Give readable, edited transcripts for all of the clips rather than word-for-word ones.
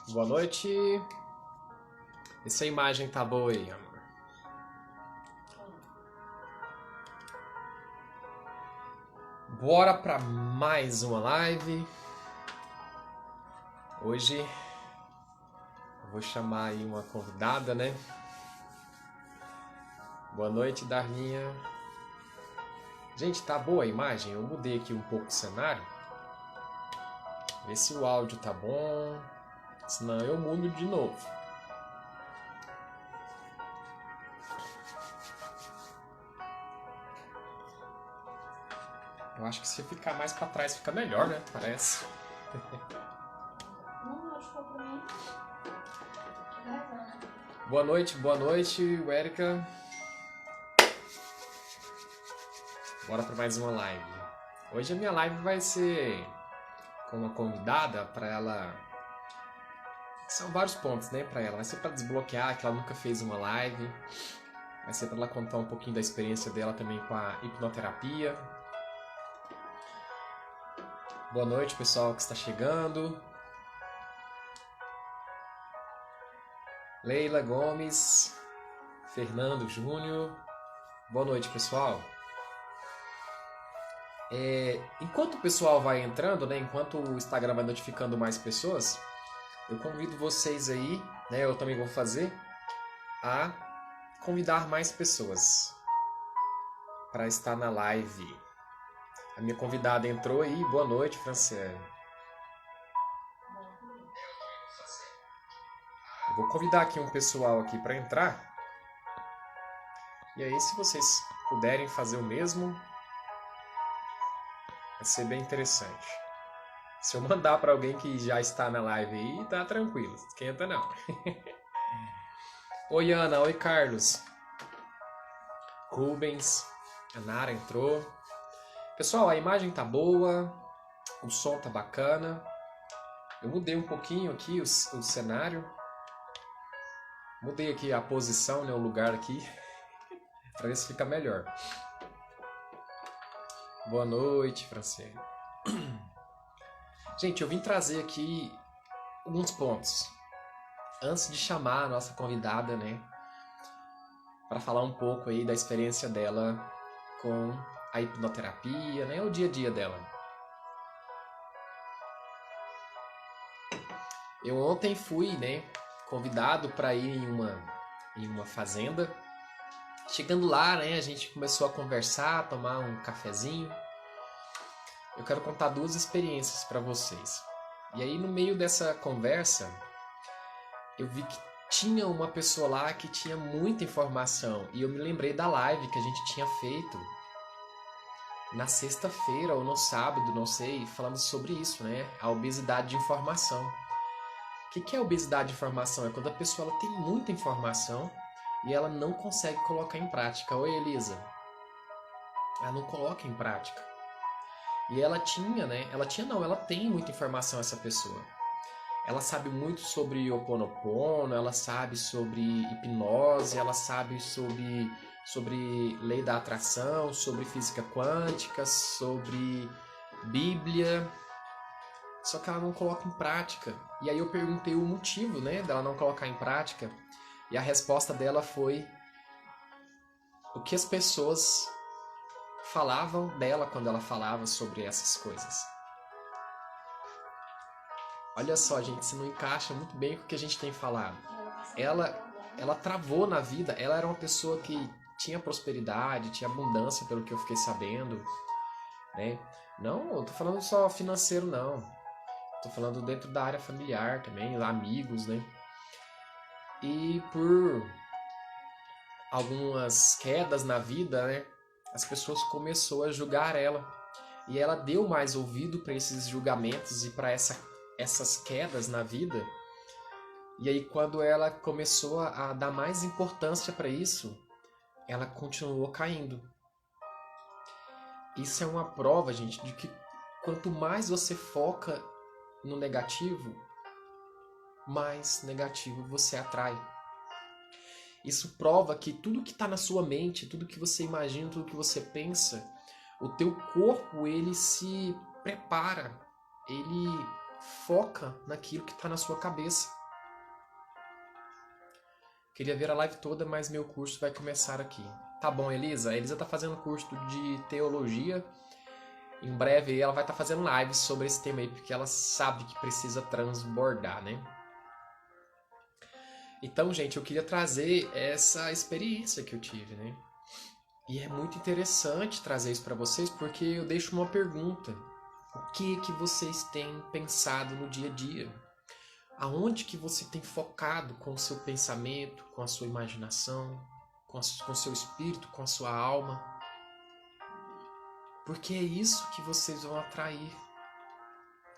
Boa noite. Vê se a imagem tá boa aí, amor. Bora pra mais uma live. Hoje eu vou chamar aí uma convidada, né? Boa noite, Darlinha. Gente, tá boa a imagem? Eu mudei aqui um pouco o cenário. Vê se o áudio tá bom. Senão eu mudo de novo. Eu acho que se ficar mais pra trás fica melhor, né? Parece. Boa noite, Erika. Bora para mais uma live. Hoje a minha live vai ser com uma convidada para ela. São vários pontos, né, para ela. Vai ser para desbloquear que ela nunca fez uma live. Vai ser para ela contar um pouquinho da experiência dela também com a hipnoterapia. Boa noite, pessoal que está chegando. Leila Gomes, Fernando Júnior. Boa noite, pessoal. Enquanto o pessoal vai entrando, né, enquanto o Instagram vai notificando mais pessoas, eu convido vocês aí, né, eu também vou fazer, a convidar mais pessoas para estar na live. A minha convidada entrou aí, boa noite, Franciele. Eu vou convidar aqui um pessoal aqui para entrar. E aí, se vocês puderem fazer o mesmo, vai ser bem interessante. Se eu mandar para alguém que já está na live aí, tá tranquilo, esquenta não. Oi, Ana, oi, Carlos. Rubens, a Nara entrou. Pessoal, a imagem tá boa, o som tá bacana. Eu mudei um pouquinho aqui o cenário. Mudei aqui a posição, né, o lugar aqui, para ver se fica melhor. Boa noite, Franciele. Gente, eu vim trazer aqui alguns pontos. Antes de chamar a nossa convidada, né, para falar um pouco aí da experiência dela com a hipnoterapia, né, o dia a dia dela. Eu ontem fui, né, convidado para ir em uma fazenda. Chegando lá, né, a gente começou a conversar, tomar um cafezinho. Eu quero contar duas experiências para vocês. E aí, no meio dessa conversa, eu vi que tinha uma pessoa lá que tinha muita informação. E eu me lembrei da live que a gente tinha feito na sexta-feira ou no sábado, não sei, falando sobre isso, né? A obesidade de informação. O que é obesidade de informação? É quando a pessoa ela tem muita informação e ela não consegue colocar em prática. Oi, Elisa. Ela não coloca em prática. E ela tinha, né? Ela tem muita informação, essa pessoa. Ela sabe muito sobre Ho Oponopono, ela sabe sobre hipnose, ela sabe sobre lei da atração, sobre física quântica, sobre Bíblia. Só que ela não coloca em prática. E aí eu perguntei o motivo, né, dela não colocar em prática. E a resposta dela foi o que as pessoas falavam dela quando ela falava sobre essas coisas. Olha só, gente, se não encaixa muito bem com o que a gente tem falado. Ela travou na vida, ela era uma pessoa que tinha prosperidade, tinha abundância, pelo que eu fiquei sabendo, né? Não, eu tô falando só financeiro, não. Tô falando dentro da área familiar também, amigos, né? E por algumas quedas na vida, né? As pessoas começaram a julgar ela. E ela deu mais ouvido para esses julgamentos e para essas quedas na vida. E aí, quando ela começou a dar mais importância para isso, ela continuou caindo. Isso é uma prova, gente, de que quanto mais você foca no negativo, mais negativo você atrai. Isso prova que tudo que está na sua mente, tudo que você imagina, tudo que você pensa, o teu corpo ele se prepara, ele foca naquilo que está na sua cabeça. Queria ver a live toda, mas meu curso vai começar aqui. Tá bom, Elisa? A Elisa tá fazendo curso de teologia. Em breve ela vai estar fazendo lives sobre esse tema aí, porque ela sabe que precisa transbordar, né? Então, gente, eu queria trazer essa experiência que eu tive, né? E é muito interessante trazer isso para vocês, porque eu deixo uma pergunta. O que vocês têm pensado no dia a dia? Aonde que você tem focado com o seu pensamento, com a sua imaginação, com o seu espírito, com a sua alma? Porque é isso que vocês vão atrair.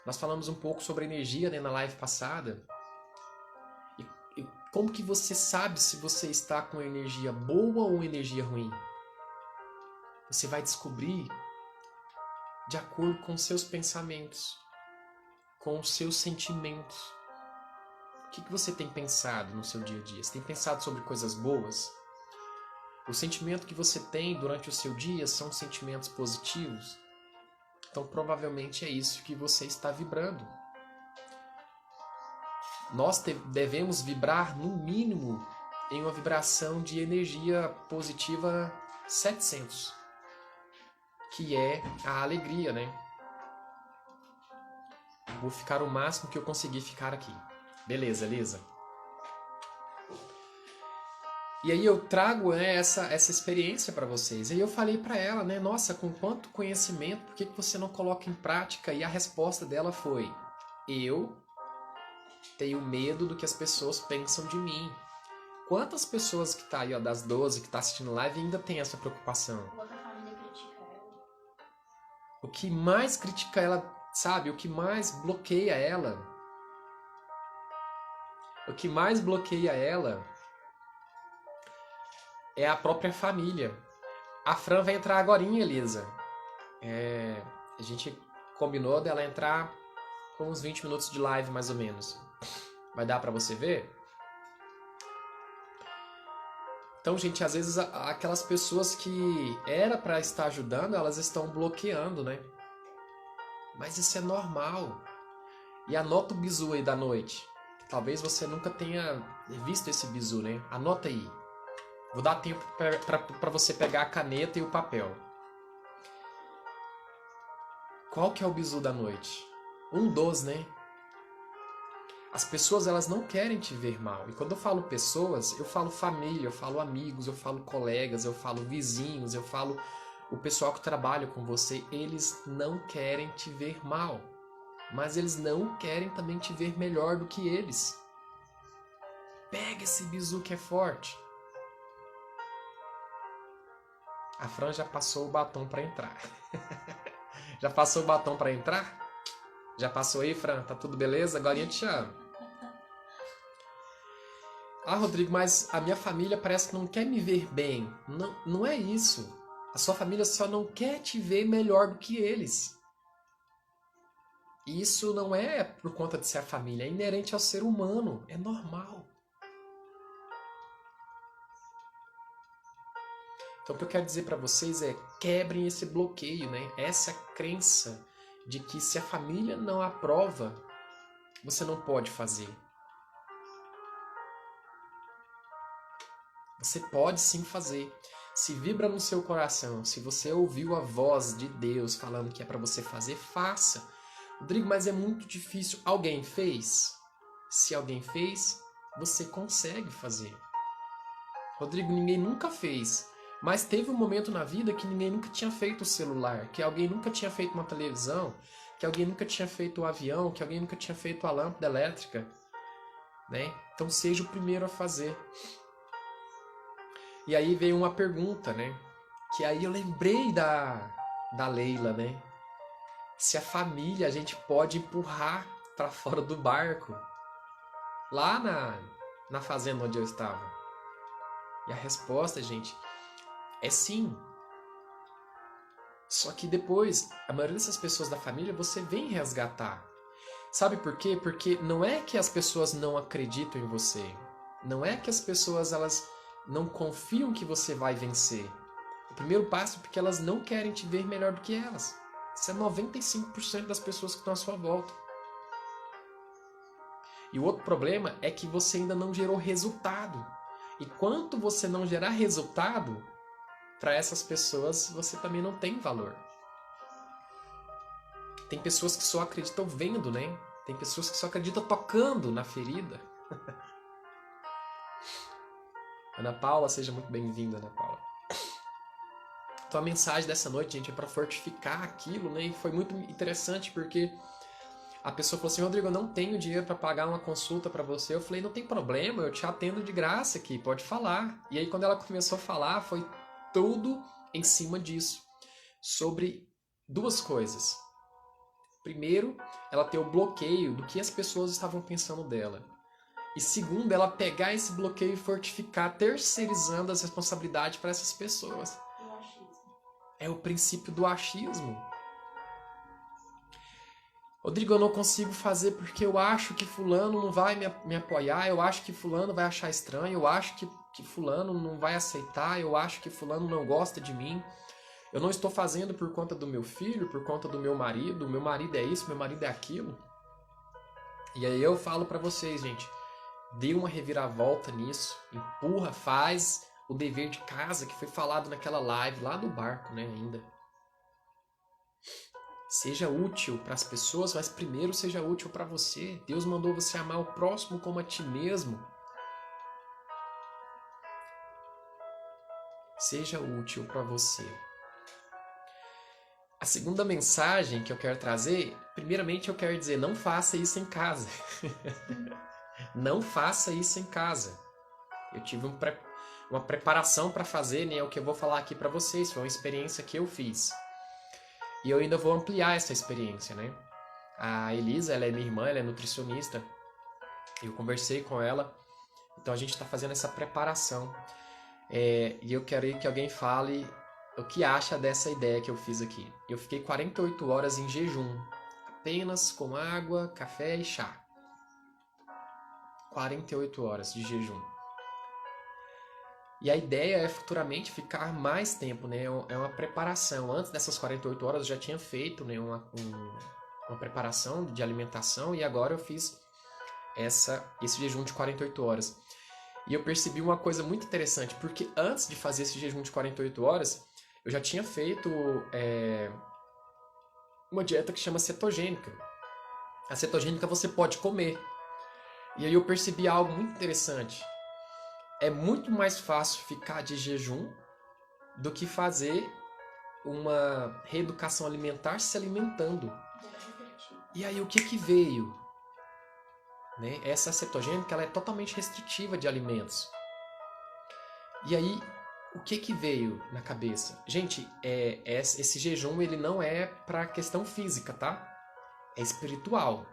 Nós falamos um pouco sobre energia, né, na live passada. E como que você sabe se você está com energia boa ou energia ruim? Você vai descobrir de acordo com os seus pensamentos, com os seus sentimentos. O que você tem pensado no seu dia a dia? Você tem pensado sobre coisas boas? O sentimento que você tem durante o seu dia são sentimentos positivos? Então, provavelmente é isso que você está vibrando. Nós devemos vibrar, no mínimo, em uma vibração de energia positiva 700, que é a alegria, né? Vou ficar o máximo que eu conseguir ficar aqui. Beleza, Elisa? E aí eu trago, né, essa experiência para vocês. E aí eu falei para ela, né, nossa, com quanto conhecimento, por que você não coloca em prática? E a resposta dela foi, eu tenho medo do que as pessoas pensam de mim. Quantas pessoas que tá aí, ó, das 12 que tá assistindo live ainda tem essa preocupação? O que mais critica ela, sabe? O que mais bloqueia ela? O que mais bloqueia ela é a própria família. A Fran vai entrar agorinha, Elisa. A gente combinou dela entrar com uns 20 minutos de live, mais ou menos. Vai dar pra você ver? Então, gente, às vezes aquelas pessoas que era pra estar ajudando, elas estão bloqueando, né? Mas isso é normal. E anota o bizu aí da noite. Talvez você nunca tenha visto esse bizu, né? Anota aí. Vou dar tempo para você pegar a caneta e o papel. Qual que é o bizu da noite? Um dos, né? As pessoas, elas não querem te ver mal. E quando eu falo pessoas, eu falo família, eu falo amigos, eu falo colegas, eu falo vizinhos, eu falo o pessoal que trabalha com você. Eles não querem te ver mal. Mas eles não querem também te ver melhor do que eles. Pega esse bizu que é forte. A Fran já passou o batom para entrar. Já passou o batom para entrar? Já passou aí, Fran? Tá tudo beleza? Agora eu te amo. Ah, Rodrigo, mas a minha família parece que não quer me ver bem. Não, não é isso. A sua família só não quer te ver melhor do que eles. E isso não é por conta de ser a família, é inerente ao ser humano, é normal. Então o que eu quero dizer para vocês é, quebrem esse bloqueio, né? Essa crença de que se a família não aprova, você não pode fazer. Você pode sim fazer. Se vibra no seu coração, se você ouviu a voz de Deus falando que é para você fazer, faça. Rodrigo, mas é muito difícil. Alguém fez? Se alguém fez, você consegue fazer. Rodrigo, ninguém nunca fez. Mas teve um momento na vida que ninguém nunca tinha feito o celular, que alguém nunca tinha feito uma televisão, que alguém nunca tinha feito o avião, que alguém nunca tinha feito a lâmpada elétrica, né? Então seja o primeiro a fazer. E aí veio uma pergunta, né? Que aí eu lembrei da Leila, né? Se a família a gente pode empurrar para fora do barco, lá na fazenda onde eu estava. E a resposta, gente, é sim. Só que depois, a maioria dessas pessoas da família, você vem resgatar. Sabe por quê? Porque não é que as pessoas não acreditam em você. Não é que as pessoas elas não confiam que você vai vencer. O primeiro passo é porque elas não querem te ver melhor do que elas. Isso é 95% das pessoas que estão à sua volta. E o outro problema é que você ainda não gerou resultado. E quanto você não gerar resultado, para essas pessoas você também não tem valor. Tem pessoas que só acreditam vendo, né? Tem pessoas que só acreditam tocando na ferida. Ana Paula, seja muito bem-vinda, Ana Paula. Então a mensagem dessa noite, gente, é para fortificar aquilo, né? E foi muito interessante porque a pessoa falou assim: Rodrigo, eu não tenho dinheiro para pagar uma consulta para você. Eu falei: não tem problema, eu te atendo de graça aqui, pode falar. E aí quando ela começou a falar, foi tudo em cima disso. Sobre duas coisas. Primeiro, ela ter o bloqueio do que as pessoas estavam pensando dela. E segundo, ela pegar esse bloqueio e fortificar, terceirizando as responsabilidades para essas pessoas. É o princípio do achismo. Rodrigo, eu não consigo fazer porque eu acho que fulano não vai me apoiar, eu acho que fulano vai achar estranho, eu acho que fulano não vai aceitar, eu acho que fulano não gosta de mim. Eu não estou fazendo por conta do meu filho, por conta do meu marido é isso, meu marido é aquilo. E aí eu falo pra vocês, gente, dê uma reviravolta nisso, empurra, faz o dever de casa que foi falado naquela live lá do barco, né, ainda. Seja útil para as pessoas, mas primeiro seja útil para você. Deus mandou você amar o próximo como a ti mesmo. Seja útil para você. A segunda mensagem que eu quero trazer, primeiramente eu quero dizer, não faça isso em casa. Não faça isso em casa. Eu tive uma preparação para fazer, né? O que eu vou falar aqui para vocês. Foi uma experiência que eu fiz. E eu ainda vou ampliar essa experiência, né? A Elisa, ela é minha irmã, ela é nutricionista. Eu conversei com ela. Então a gente está fazendo essa preparação. E eu quero que alguém fale o que acha dessa ideia que eu fiz aqui. Eu fiquei 48 horas em jejum. Apenas com água, café e chá. 48 horas de jejum. E a ideia é futuramente ficar mais tempo, né? É uma preparação. Antes dessas 48 horas eu já tinha feito, né, uma preparação de alimentação e agora eu fiz esse jejum de 48 horas. E eu percebi uma coisa muito interessante, porque antes de fazer esse jejum de 48 horas, eu já tinha feito uma dieta que chama cetogênica. A cetogênica você pode comer. E aí eu percebi algo muito interessante. É muito mais fácil ficar de jejum do que fazer uma reeducação alimentar se alimentando. E aí o que veio? Né? Essa cetogênica ela é totalmente restritiva de alimentos. E aí o que veio na cabeça? Gente, esse jejum ele não é para questão física, tá? É espiritual.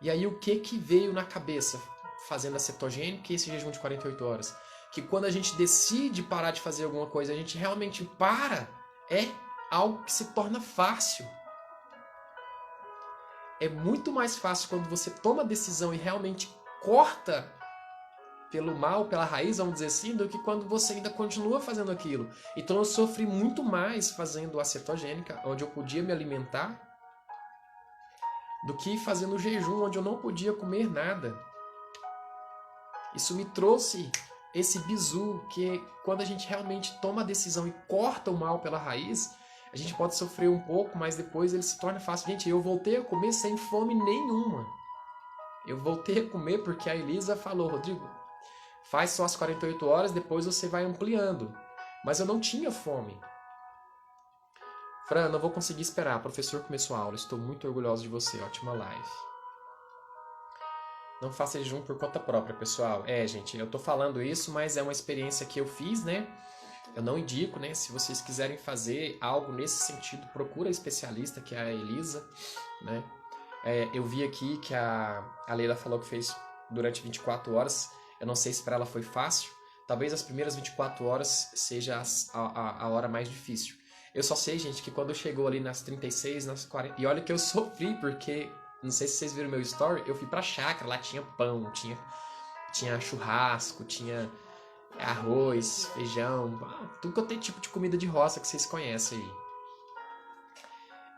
E aí o que veio na cabeça fazendo a cetogênica e esse jejum de 48 horas? Que quando a gente decide parar de fazer alguma coisa, a gente realmente para, é algo que se torna fácil. É muito mais fácil quando você toma a decisão e realmente corta pelo mal, pela raiz, vamos dizer assim, do que quando você ainda continua fazendo aquilo. Então eu sofri muito mais fazendo a cetogênica, onde eu podia me alimentar, do que fazendo o jejum, onde eu não podia comer nada. Isso me trouxe esse bizu, que quando a gente realmente toma a decisão e corta o mal pela raiz, a gente pode sofrer um pouco, mas depois ele se torna fácil. Gente, eu voltei a comer sem fome nenhuma. Eu voltei a comer porque a Elisa falou, Rodrigo, faz só as 48 horas, depois você vai ampliando. Mas eu não tinha fome. Fran, não vou conseguir esperar. O professor começou a aula. Estou muito orgulhoso de você. Ótima live. Não faça jejum por conta própria, pessoal. Gente, eu tô falando isso, mas é uma experiência que eu fiz, né? Eu não indico, né? Se vocês quiserem fazer algo nesse sentido, procura a especialista, que é a Elisa, né? Eu vi aqui que a Leila falou que fez durante 24 horas. Eu não sei se para ela foi fácil. Talvez as primeiras 24 horas seja a hora mais difícil. Eu só sei, gente, que quando chegou ali nas 36, nas 40... E olha que eu sofri, porque... Não sei se vocês viram meu story, eu fui pra chácara, lá tinha pão, tinha churrasco, tinha arroz, feijão, tudo que eu tenho tipo de comida de roça que vocês conhecem aí.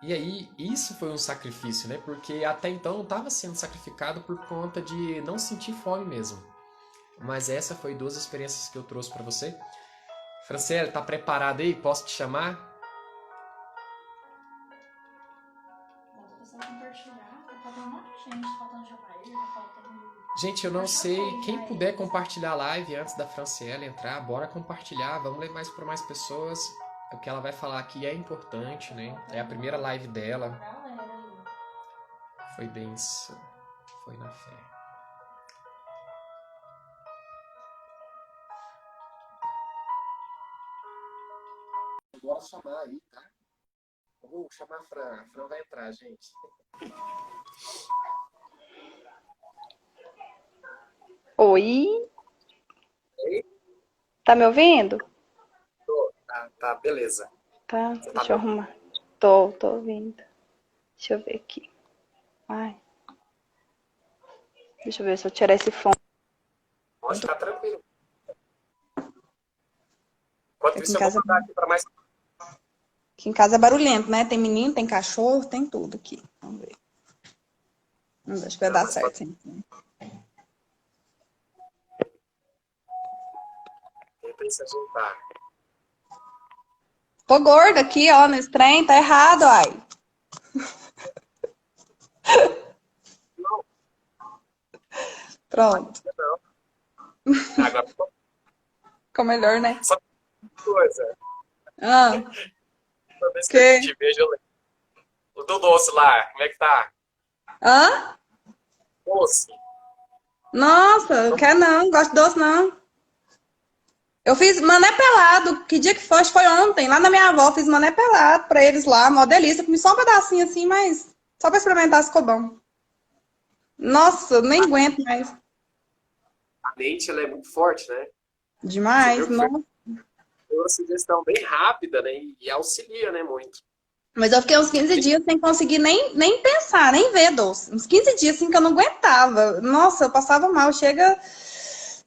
E aí, isso foi um sacrifício, né? Porque até então eu estava sendo sacrificado por conta de não sentir fome mesmo. Mas essa foi duas experiências que eu trouxe para você. Franciele, tá preparada aí? Posso te chamar? Bota pra você compartilhar. Tá faltando um monte de gente. Tá faltando Jabair, tá faltando... Gente, eu não sei. Quem puder compartilhar a live antes da Franciele entrar, bora compartilhar. Vamos levar isso para mais pessoas. O que ela vai falar aqui é importante, né? É a primeira live dela. Foi benção. Foi na fé. Bora chamar aí, tá? Vou chamar a Fran. A Fran vai entrar, gente. Oi? Oi? Tá me ouvindo? Tá, beleza. Tá, Você deixa tá eu arrumar. Tô ouvindo. Deixa eu ver aqui. Ai. Deixa eu ver se eu tirar esse fone. Pode ficar tranquilo. Enquanto Aqui isso, em eu casa, vou mandar aqui para mais. aqui em casa é barulhento, né? Tem menino, tem cachorro, tem tudo aqui. Vamos ver. Acho que vai dar certo, sim. Tenta se ajeitar. Tô gorda aqui, ó, nesse trem. Tá errado, ai. Não, Pronto. não. Agora Ficou melhor, né? só uma coisa. Ah, Toda vez que que? eu te vejo, eu lembro. O do doce lá, como é que tá? Hã? Doce. Nossa, não quer não. Gosto de doce, não. Eu fiz mané pelado. Que dia que foi? Acho que foi ontem. Lá na minha avó, fiz mané pelado pra eles lá. Mó delícia. Comi só um pedacinho assim, mas só pra experimentar se ficou bom. Nossa, eu nem aguento mais. A mente, ela é muito forte, né? Você Demais, viu que foi nossa. uma sugestão bem rápida, né? E auxilia, né? Muito. Mas eu fiquei uns 15 dias sem conseguir nem pensar, nem ver doce. Uns 15 dias assim que eu não aguentava. Nossa, eu passava mal. Chega,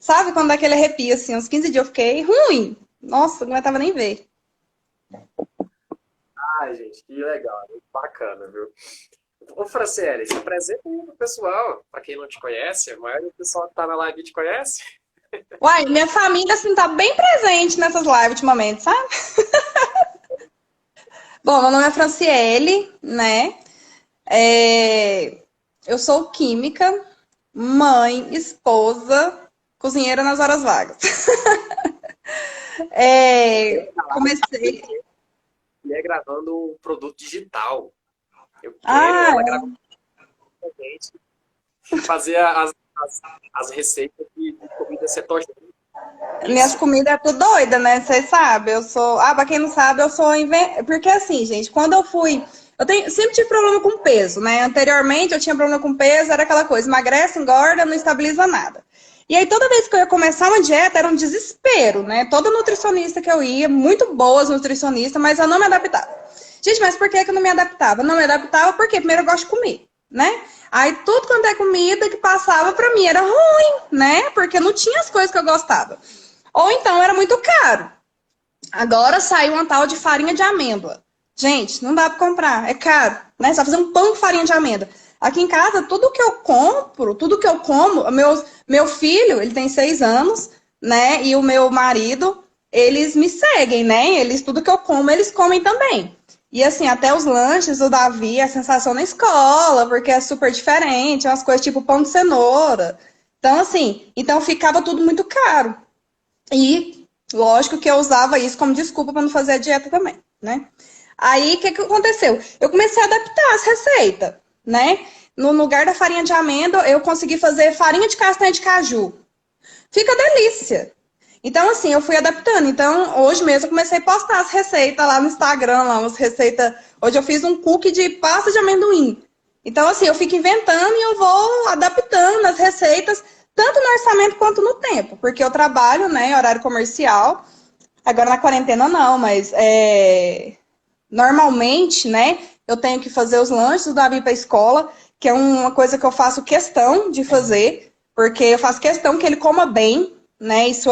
sabe quando dá aquele arrepio assim? Uns 15 dias eu fiquei ruim. Nossa, não aguentava nem ver. Ai, gente, que legal. Muito bacana, viu? Ô, Franciele, se apresenta aí pro pessoal. Pra quem não te conhece, a maioria do pessoal que tá na live te conhece. Uai, minha família assim tá bem presente nessas lives ultimamente, sabe? Bom, meu nome é Franciele, né? Eu sou química, mãe, esposa, cozinheira nas horas vagas. Comecei. E é gravando um produto digital. Eu quero Ah, ela gravar com a gente, fazer as receitas de comida cetogênica. minhas Isso. comidas é tudo doida, né? Vocês sabem, eu sou. Ah, pra quem não sabe, eu sou. Porque assim, gente, quando eu fui. Sempre tive problema com peso, né? Anteriormente eu tinha problema com peso, era aquela coisa, emagrece, engorda, não estabiliza nada. E aí toda vez que eu ia começar uma dieta era um desespero, né? Toda nutricionista que eu ia, muito boas nutricionistas, mas eu não me adaptava. Gente, mas por que que eu não me adaptava? Não me adaptava porque primeiro eu gosto de comer, né? Aí tudo quanto é comida que passava pra mim era ruim, né? Porque não tinha as coisas que eu gostava. Ou então era muito caro. Agora saiu uma tal de farinha de amêndoa. Gente, não dá para comprar, é caro, né? Só fazer um pão com farinha de amêndoa. Aqui em casa, tudo que eu compro, tudo que eu como, meu filho, ele tem 6 anos, né? E o meu marido, eles me seguem, né? Eles, tudo que eu como, eles comem também. E assim, até os lanches do Davi, a sensação na escola, porque é super diferente, umas coisas tipo pão de cenoura. Então, assim, então ficava tudo muito caro. E lógico que eu usava isso como desculpa para não fazer a dieta também, né? Aí o que que aconteceu? Eu comecei a adaptar as receitas, né? No lugar da farinha de amêndoa, eu consegui fazer farinha de castanha de caju. Fica delícia. Então, assim, eu fui adaptando. Então, hoje mesmo eu comecei a postar as receitas lá no Instagram, lá, umas receitas. Hoje eu fiz um cookie de pasta de amendoim. Então, assim, eu fico inventando e eu vou adaptando as receitas, tanto no orçamento quanto no tempo, porque eu trabalho, né, em horário comercial. Agora na quarentena não, mas normalmente, né, eu tenho que fazer os lanches do Davi para a escola, que é uma coisa que eu faço questão de fazer, porque eu faço questão que ele coma bem, né? Isso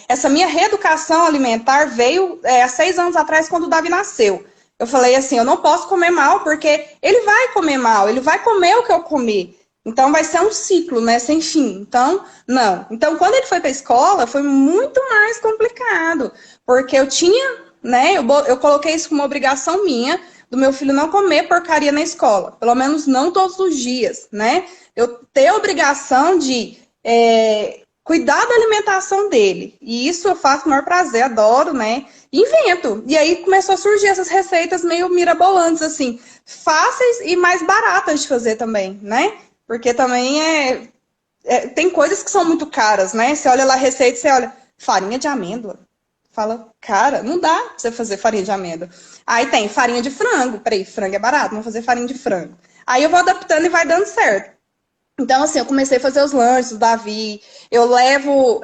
essa minha reeducação alimentar veio há 6 anos atrás, quando o Davi nasceu. Eu falei assim, eu não posso comer mal, porque ele vai comer mal, ele vai comer o que eu comi. Então vai ser um ciclo, né, sem fim. Então, não. Então, quando ele foi para a escola, foi muito mais complicado, porque eu tinha, né, eu coloquei isso como obrigação minha, do meu filho não comer porcaria na escola, pelo menos não todos os dias, né? Eu ter a obrigação de cuidar da alimentação dele. E isso eu faço com o maior prazer, adoro, né? Invento. E aí começou a surgir essas receitas meio mirabolantes, assim, fáceis e mais baratas de fazer também, né? Porque também tem coisas que são muito caras, né? Você olha lá a receita, você olha, farinha de amêndoa. Fala, cara, não dá pra você fazer farinha de amêndoa. Aí tem farinha de frango. Peraí, frango é barato, vamos fazer farinha de frango. Aí eu vou adaptando e vai dando certo. Então, assim, eu comecei a fazer os lanches do Davi. Eu levo...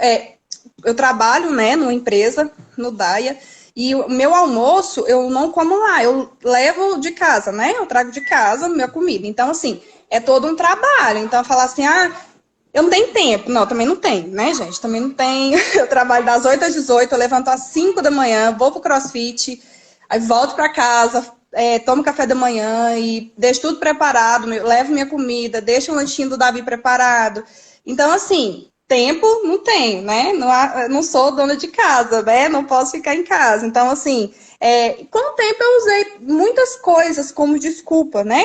eu trabalho, né, numa empresa, no Daia. E o meu almoço, eu não como lá. Eu levo de casa, né? Eu trago de casa a minha comida. Então, assim, é todo um trabalho. Então, falar assim, eu não tenho tempo. Não, também não tenho, né, gente? Também não tenho. Eu trabalho das 8 às 18, eu levanto às 5 da manhã, vou pro CrossFit, aí volto para casa, tomo café da manhã e deixo tudo preparado, levo minha comida, deixo o lanchinho do Davi preparado. Então, assim, tempo não tenho, né? Não sou dona de casa, né? Não posso ficar em casa. Então, assim, com o tempo eu usei muitas coisas como desculpa, né?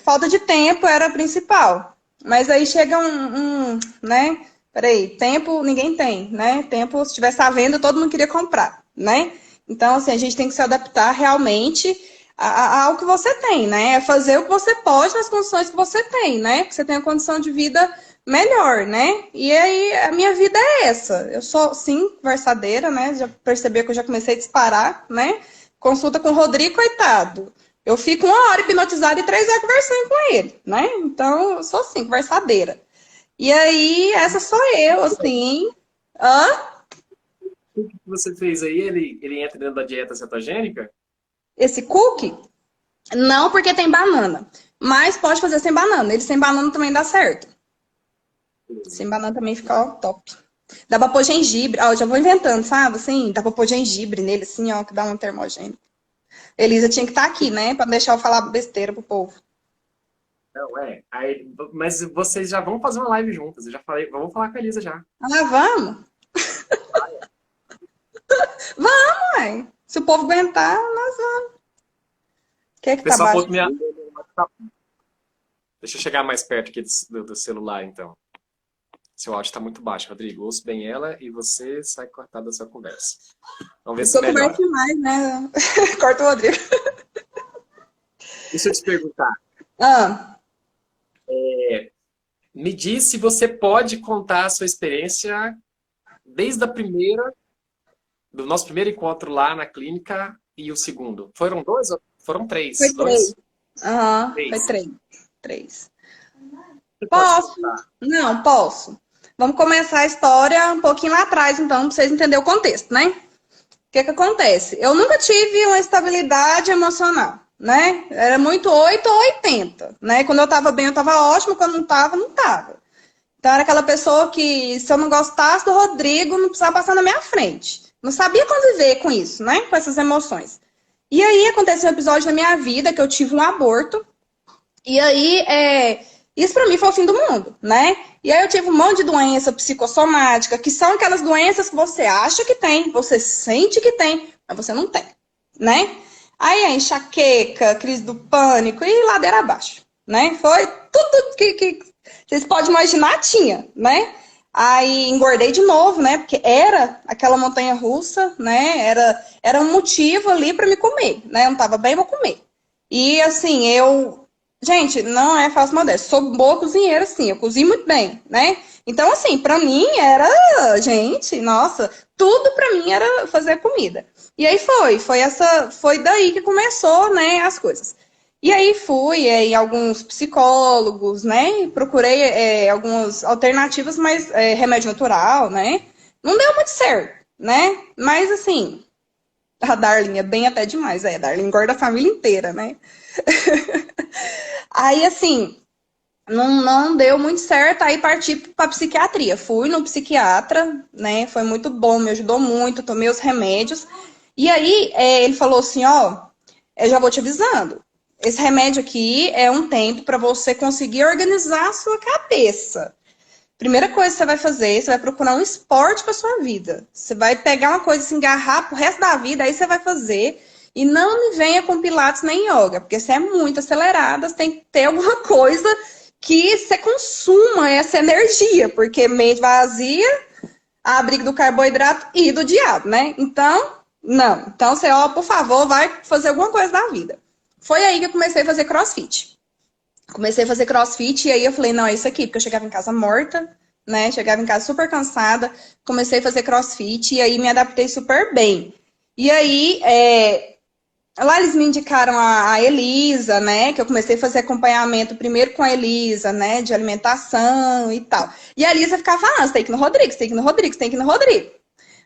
Falta de tempo era a principal. Mas aí chega né? Peraí, tempo ninguém tem, né? Tempo, se estivesse à venda, todo mundo queria comprar, né? Então, assim, a gente tem que se adaptar realmente ao que você tem, né? É fazer o que você pode nas condições que você tem, né? Porque você tem uma condição de vida melhor, né? E aí, a minha vida é essa. Eu sou, sim, conversadeira, né? Já percebeu que eu já comecei a disparar, né? Consulta com o Rodrigo, coitado. Eu fico 1 hora hipnotizada e 3 horas conversando com ele, né? Então, eu sou assim, conversadeira. E aí, essa sou eu, assim. Hã? O que você fez aí, ele entra dentro da dieta cetogênica? Esse cookie? Não, porque tem banana. Mas pode fazer sem banana. Ele sem banana também dá certo. Sem banana também fica, ó, top. Dá pra pôr gengibre. Ó, eu já vou inventando, sabe? Assim, dá pra pôr gengibre nele, assim, ó, que dá um termogênico. Elisa tinha que estar aqui, né? Pra deixar eu falar besteira pro povo. Não, Aí, mas vocês já vão fazer uma live juntas. Eu já falei, vamos falar com a Elisa já. Vamos? Vamos, mãe. Se o povo aguentar, nós vamos. O que é que tá Pessoal, baixo? Deixa eu chegar mais perto aqui do celular, então. Seu áudio está muito baixo, Rodrigo. Ouço bem ela e você sai cortado da sua conversa. Vamos ver se melhora. Eu demais, né? Corta o Rodrigo. Deixa eu te perguntar. Me diz se você pode contar a sua experiência desde do nosso primeiro encontro lá na clínica e o segundo. Foram 2 ou foram 3? Foi 3. Foi 3. Posso? Não, posso. Vamos começar a história um pouquinho lá atrás, então, para vocês entenderem o contexto, né? O que acontece? Eu nunca tive uma estabilidade emocional, né? Era muito 8 ou 80, né? Quando eu tava bem, eu tava ótimo. Quando não tava, não tava. Então, era aquela pessoa que, se eu não gostasse do Rodrigo, não precisava passar na minha frente. Não sabia conviver com isso, né? Com essas emoções. E aí, aconteceu um episódio na minha vida que eu tive um aborto. E aí, isso pra mim foi o fim do mundo, né? E aí eu tive um monte de doença psicossomática, que são aquelas doenças que você acha que tem, você sente que tem, mas você não tem, né? Aí a enxaqueca, crise do pânico e ladeira abaixo, né? Foi tudo que vocês podem imaginar, tinha, né? Aí engordei de novo, né? Porque era aquela montanha russa, né? Era um motivo ali para me comer, né? Eu não tava bem, vou comer. E assim, gente, não é falsa modéstia, sou boa cozinheira, sim, eu cozinho muito bem, né? Então, assim, pra mim era, gente, nossa, tudo pra mim era fazer comida. E aí foi daí que começou, né, as coisas. E aí fui em alguns psicólogos, né, procurei algumas alternativas, mas remédio natural, né? Não deu muito certo, né? Mas, assim, a Darling é bem até demais, a Darling engorda a família inteira, né? Aí, assim, não deu muito certo, aí parti para psiquiatria. Fui no psiquiatra, né? Foi muito bom, me ajudou muito, tomei os remédios. E aí, ele falou assim, ó, eu já vou te avisando. Esse remédio aqui é um tempo para você conseguir organizar a sua cabeça. Primeira coisa que você vai fazer, você vai procurar um esporte para sua vida. Você vai pegar uma coisa, se engarrar pro resto da vida, aí você vai fazer. E não me venha com pilates nem yoga, porque você é muito acelerada, você tem que ter alguma coisa que você consuma essa energia, porque mente vazia, a briga do carboidrato e do diabo, né? Então, não. Então, você, ó, por favor, vai fazer alguma coisa da vida. Foi aí que eu comecei a fazer crossfit. Comecei a fazer crossfit e aí eu falei, não, é isso aqui, porque eu chegava em casa morta, né? Chegava em casa super cansada, comecei a fazer crossfit e aí me adaptei super bem. E aí, lá eles me indicaram a Elisa, né? Que eu comecei a fazer acompanhamento primeiro com a Elisa, né? De alimentação e tal. E a Elisa ficava falando, você tem que ir no Rodrigo, você tem que ir no Rodrigo, você tem que ir no Rodrigo.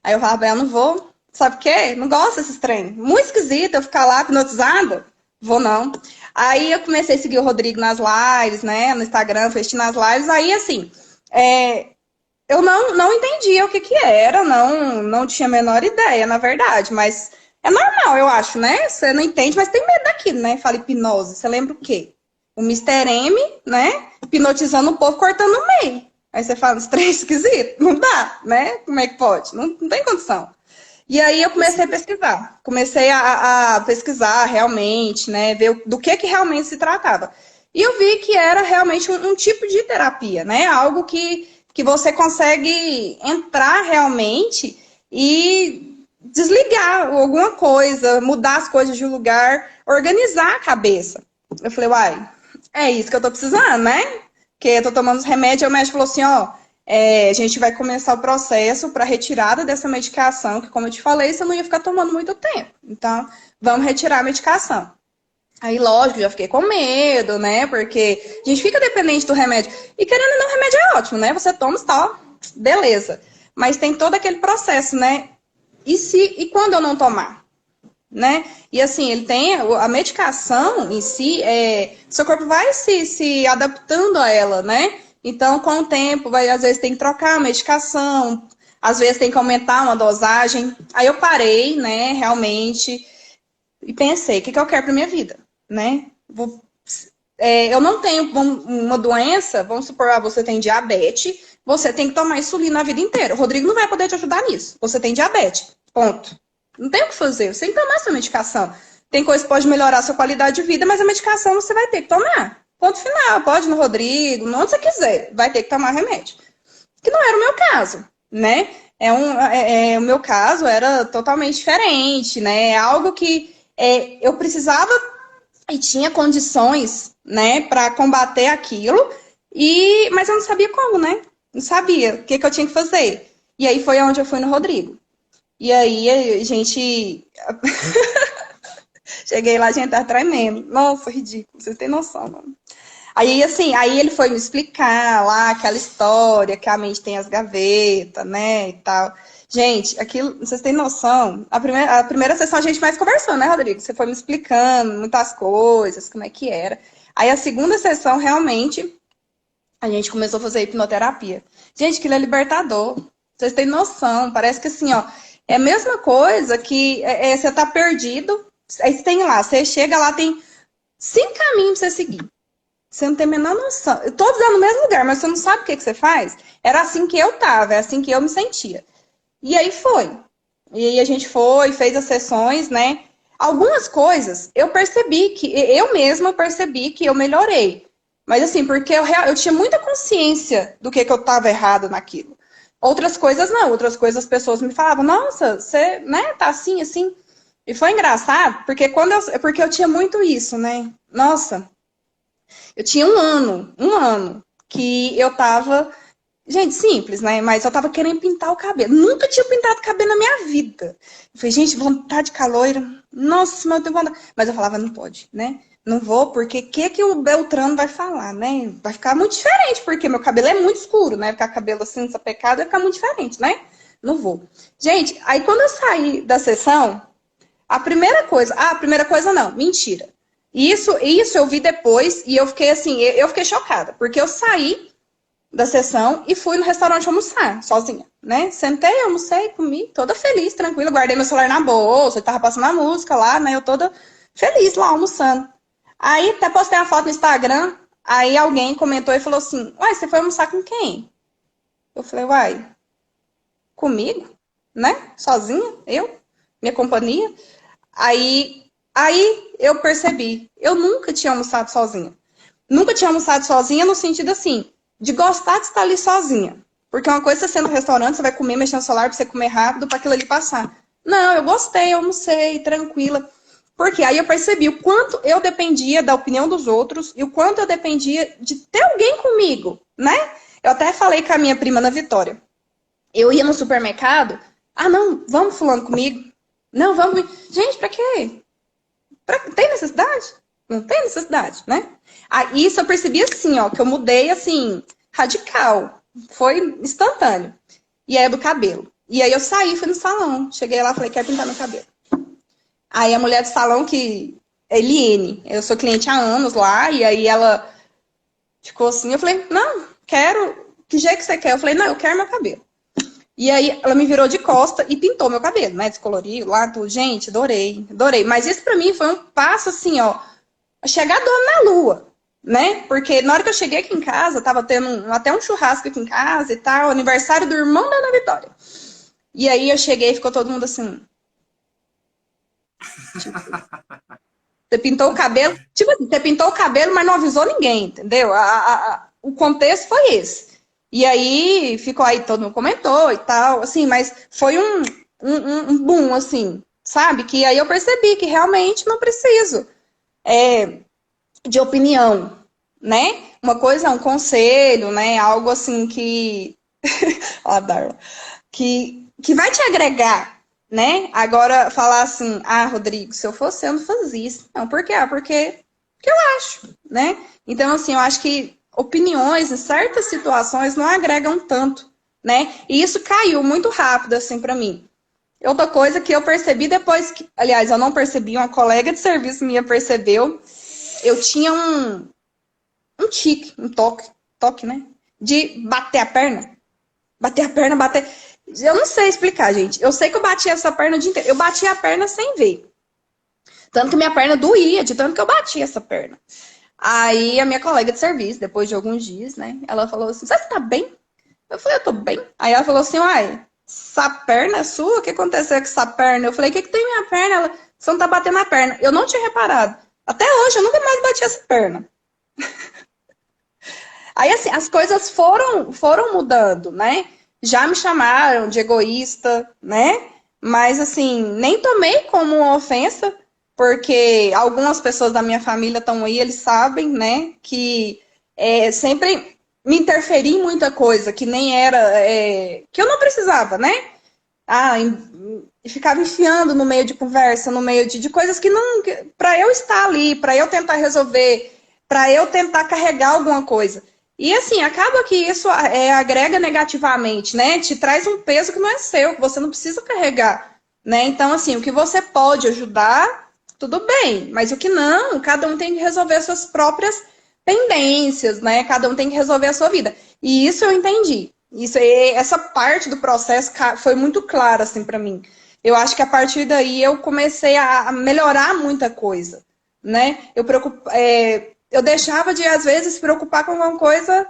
Aí eu falava, eu não vou, sabe o quê? Não gosto desses treinos. Muito esquisito eu ficar lá hipnotizada. Vou não. Aí eu comecei a seguir o Rodrigo nas lives, né? No Instagram, fui assistindo as lives. Aí, assim, eu não entendia o que era, não tinha a menor ideia, na verdade. Mas é normal, eu acho, né? Você não entende, mas tem medo daquilo, né? Fala hipnose. Você lembra o quê? O Mr. M, né? Hipnotizando o povo, cortando no meio. Aí você fala, esse trem esquisito. Não dá, né? Como é que pode? Não tem condição. E aí eu comecei a pesquisar. Comecei a pesquisar realmente, né? Ver do que realmente se tratava. E eu vi que era realmente um tipo de terapia, né? Algo que você consegue entrar realmente e desligar alguma coisa, mudar as coisas de lugar, organizar a cabeça. Eu falei, uai, é isso que eu tô precisando, né? Porque eu tô tomando os remédios, e o médico falou assim, ó, a gente vai começar o processo para retirada dessa medicação, que como eu te falei, você não ia ficar tomando muito tempo. Então, vamos retirar a medicação. Aí, lógico, já fiquei com medo, né? Porque a gente fica dependente do remédio. E querendo ou não, o remédio é ótimo, né? Você toma, está, beleza. Mas tem todo aquele processo, né? E quando eu não tomar? Né? E assim, ele tem a medicação em si, seu corpo vai se adaptando a ela, né? Então, com o tempo, às vezes tem que trocar a medicação, às vezes tem que aumentar uma dosagem. Aí eu parei, né, realmente, e pensei, o que eu quero para minha vida, né? Eu não tenho uma doença, vamos supor, você tem diabetes, você tem que tomar insulina a vida inteira. O Rodrigo não vai poder te ajudar nisso. Você tem diabetes, ponto. Não tem o que fazer, você tem que tomar sua medicação. Tem coisa que pode melhorar a sua qualidade de vida, mas a medicação você vai ter que tomar. Ponto final, pode ir no Rodrigo, onde você quiser, vai ter que tomar remédio. Que não era o meu caso, né? O meu caso era totalmente diferente, né? É algo que eu precisava e tinha condições, né, para combater aquilo, mas eu não sabia como, né? Não sabia o que eu tinha que fazer. E aí foi onde eu fui no Rodrigo. E aí a gente... Cheguei lá, a gente tá tremendo. Nossa, ridículo, vocês têm noção, não? Aí, assim, aí ele foi me explicar lá aquela história, que a mente tem as gavetas, né, e tal. Gente, aquilo, vocês têm noção? A primeira sessão a gente mais conversou, né, Rodrigo? Você foi me explicando muitas coisas, como é que era. Aí a segunda sessão, realmente, a gente começou a fazer hipnoterapia. Gente, aquilo é libertador. Vocês têm noção? Parece que assim, ó, é a mesma coisa que você tá perdido. Aí você tem lá, você chega lá, tem 5 caminhos pra você seguir. Você não tem a menor noção. Todos é no mesmo lugar, mas você não sabe o que você faz. Era assim que eu tava, é assim que eu me sentia. E aí foi. E aí a gente foi, fez as sessões, né? Algumas coisas eu percebi que, eu mesma percebi que eu melhorei. Mas assim, porque eu tinha muita consciência do que eu tava errado naquilo. Outras coisas não, outras coisas as pessoas me falavam, nossa, você, né, tá assim, assim. E foi engraçado, porque porque eu tinha muito isso, né? Nossa, eu tinha um ano que eu tava, gente, simples, né? Mas eu tava querendo pintar o cabelo. Nunca tinha pintado cabelo na minha vida. Eu falei, gente, vontade de ficar loira. Nossa, mas eu tenho vontade. Mas eu falava, não pode, né? Não vou, porque o que o Beltrano vai falar, né? Vai ficar muito diferente, porque meu cabelo é muito escuro, né? Ficar cabelo assim, sapecado, vai ficar muito diferente, né? Não vou. Gente, aí quando eu saí da sessão, a primeira coisa não, mentira. Isso eu vi depois e eu fiquei assim, eu fiquei chocada, porque eu saí da sessão e fui no restaurante almoçar, sozinha, né? Sentei, almocei, comi, toda feliz, tranquila, guardei meu celular na bolsa, tava passando a música lá, né? Eu toda feliz lá almoçando. Aí até postei a foto no Instagram, aí alguém comentou e falou assim, uai, você foi almoçar com quem? Eu falei, uai, comigo, né? Sozinha, eu, minha companhia. Aí eu percebi, eu nunca tinha almoçado sozinha. Nunca tinha almoçado sozinha no sentido assim, de gostar de estar ali sozinha. Porque uma coisa é você no restaurante, você vai comer, mexer no celular pra você comer rápido, pra aquilo ali passar. Não, eu gostei, eu almocei, tranquila. Porque aí eu percebi o quanto eu dependia da opinião dos outros e o quanto eu dependia de ter alguém comigo, né? Eu até falei com a minha prima na Vitória. Eu ia no supermercado, ah, não, vamos fulano comigo. Não, vamos. Gente, pra quê? Tem necessidade? Não tem necessidade, né? Aí isso eu percebi assim, ó, que eu mudei assim, radical. Foi instantâneo. E aí é do cabelo. E aí eu saí, fui no salão. Cheguei lá, falei, quero pintar meu cabelo. Aí a mulher do salão, que é Eliene, eu sou cliente há anos lá, e aí ela ficou assim, eu falei, não, quero, que jeito que você quer? Eu falei, não, eu quero meu cabelo. E aí ela me virou de costa e pintou meu cabelo, né? Descoloriu lá, tudo. Gente, adorei, adorei. Mas isso pra mim foi um passo assim, ó, chegar na lua, né? Porque na hora que eu cheguei aqui em casa, tava tendo até um churrasco aqui em casa e tal, aniversário do irmão da Ana Vitória. E aí eu cheguei e ficou todo mundo assim. Tipo, você pintou o cabelo, tipo assim, você pintou o cabelo, mas não avisou ninguém, entendeu? O contexto foi esse. E aí ficou aí, todo mundo comentou e tal, assim, mas foi um boom, assim, sabe? Que aí eu percebi que realmente não preciso de opinião, né? Uma coisa é um conselho, né? Algo assim que. Ó, Darla. Que vai te agregar, né? Agora, falar assim, ah, Rodrigo, se eu fosse eu não fazia isso. Não, por quê? Porque eu acho, né? Então, assim, eu acho que opiniões em certas situações não agregam tanto, né? E isso caiu muito rápido, assim, pra mim. Outra coisa que eu percebi depois que, aliás, eu não percebi, uma colega de serviço minha percebeu, eu tinha um tique, um toque, né? De bater a perna. Bater a perna, bater. Eu não sei explicar, gente. Eu sei que eu bati essa perna o dia inteiro. Eu bati a perna sem ver. Tanto que minha perna doía, de tanto que eu bati essa perna. Aí a minha colega de serviço, depois de alguns dias, né? Ela falou assim, você tá bem? Eu falei, eu tô bem. Aí ela falou assim, uai, essa perna é sua? O que aconteceu com essa perna? Eu falei, o que tem minha perna? Ela, você não tá batendo a perna. Eu não tinha reparado. Até hoje, eu nunca mais bati essa perna. Aí, assim, as coisas foram mudando, né? Já me chamaram de egoísta, né? Mas, assim, nem tomei como uma ofensa, porque algumas pessoas da minha família estão aí, eles sabem, né? Que sempre me interferi em muita coisa, que nem era... que eu não precisava, né? Ficava enfiando no meio de conversa, no meio de coisas que não... Para eu estar ali, para eu tentar resolver, para eu tentar carregar alguma coisa. E assim, acaba que isso agrega negativamente, né? Te traz um peso que não é seu, que você não precisa carregar, né? Então, assim, o que você pode ajudar, tudo bem. Mas o que não, cada um tem que resolver as suas próprias pendências, né? Cada um tem que resolver a sua vida. E isso eu entendi. Essa parte do processo foi muito clara, assim, para mim. Eu acho que a partir daí eu comecei a melhorar muita coisa, né? Eu deixava de, às vezes, se preocupar com alguma coisa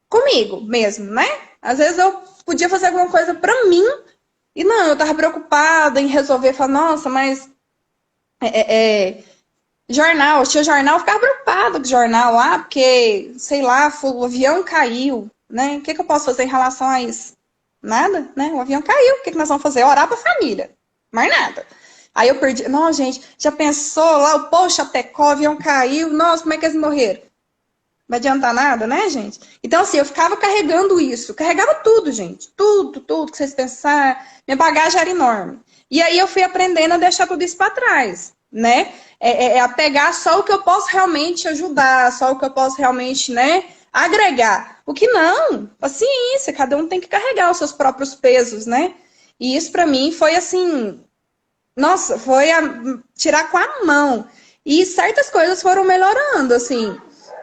comigo mesmo, né? Às vezes eu podia fazer alguma coisa pra mim e não, eu tava preocupada em resolver, falar, nossa, mas jornal, eu tinha jornal, eu ficava preocupada com o jornal lá, porque, sei lá, o avião caiu, né? O que eu posso fazer em relação a isso? Nada, né? O avião caiu, o que nós vamos fazer? Orar pra família, mais nada. Aí eu perdi. Não, gente, já pensou lá, o povo Chapecó, o avião caiu. Nossa, como é que eles morreram? Não vai adiantar nada, né, gente? Então, assim, eu ficava carregando isso. Carregava tudo, gente. Tudo que vocês pensarem. Minha bagagem era enorme. E aí eu fui aprendendo a deixar tudo isso para trás, né? A pegar só o que eu posso realmente ajudar, só o que eu posso realmente, né, agregar. O que não, paciência, cada um tem que carregar os seus próprios pesos, né? E isso para mim foi assim... Nossa, foi tirar com a mão. E certas coisas foram melhorando, assim.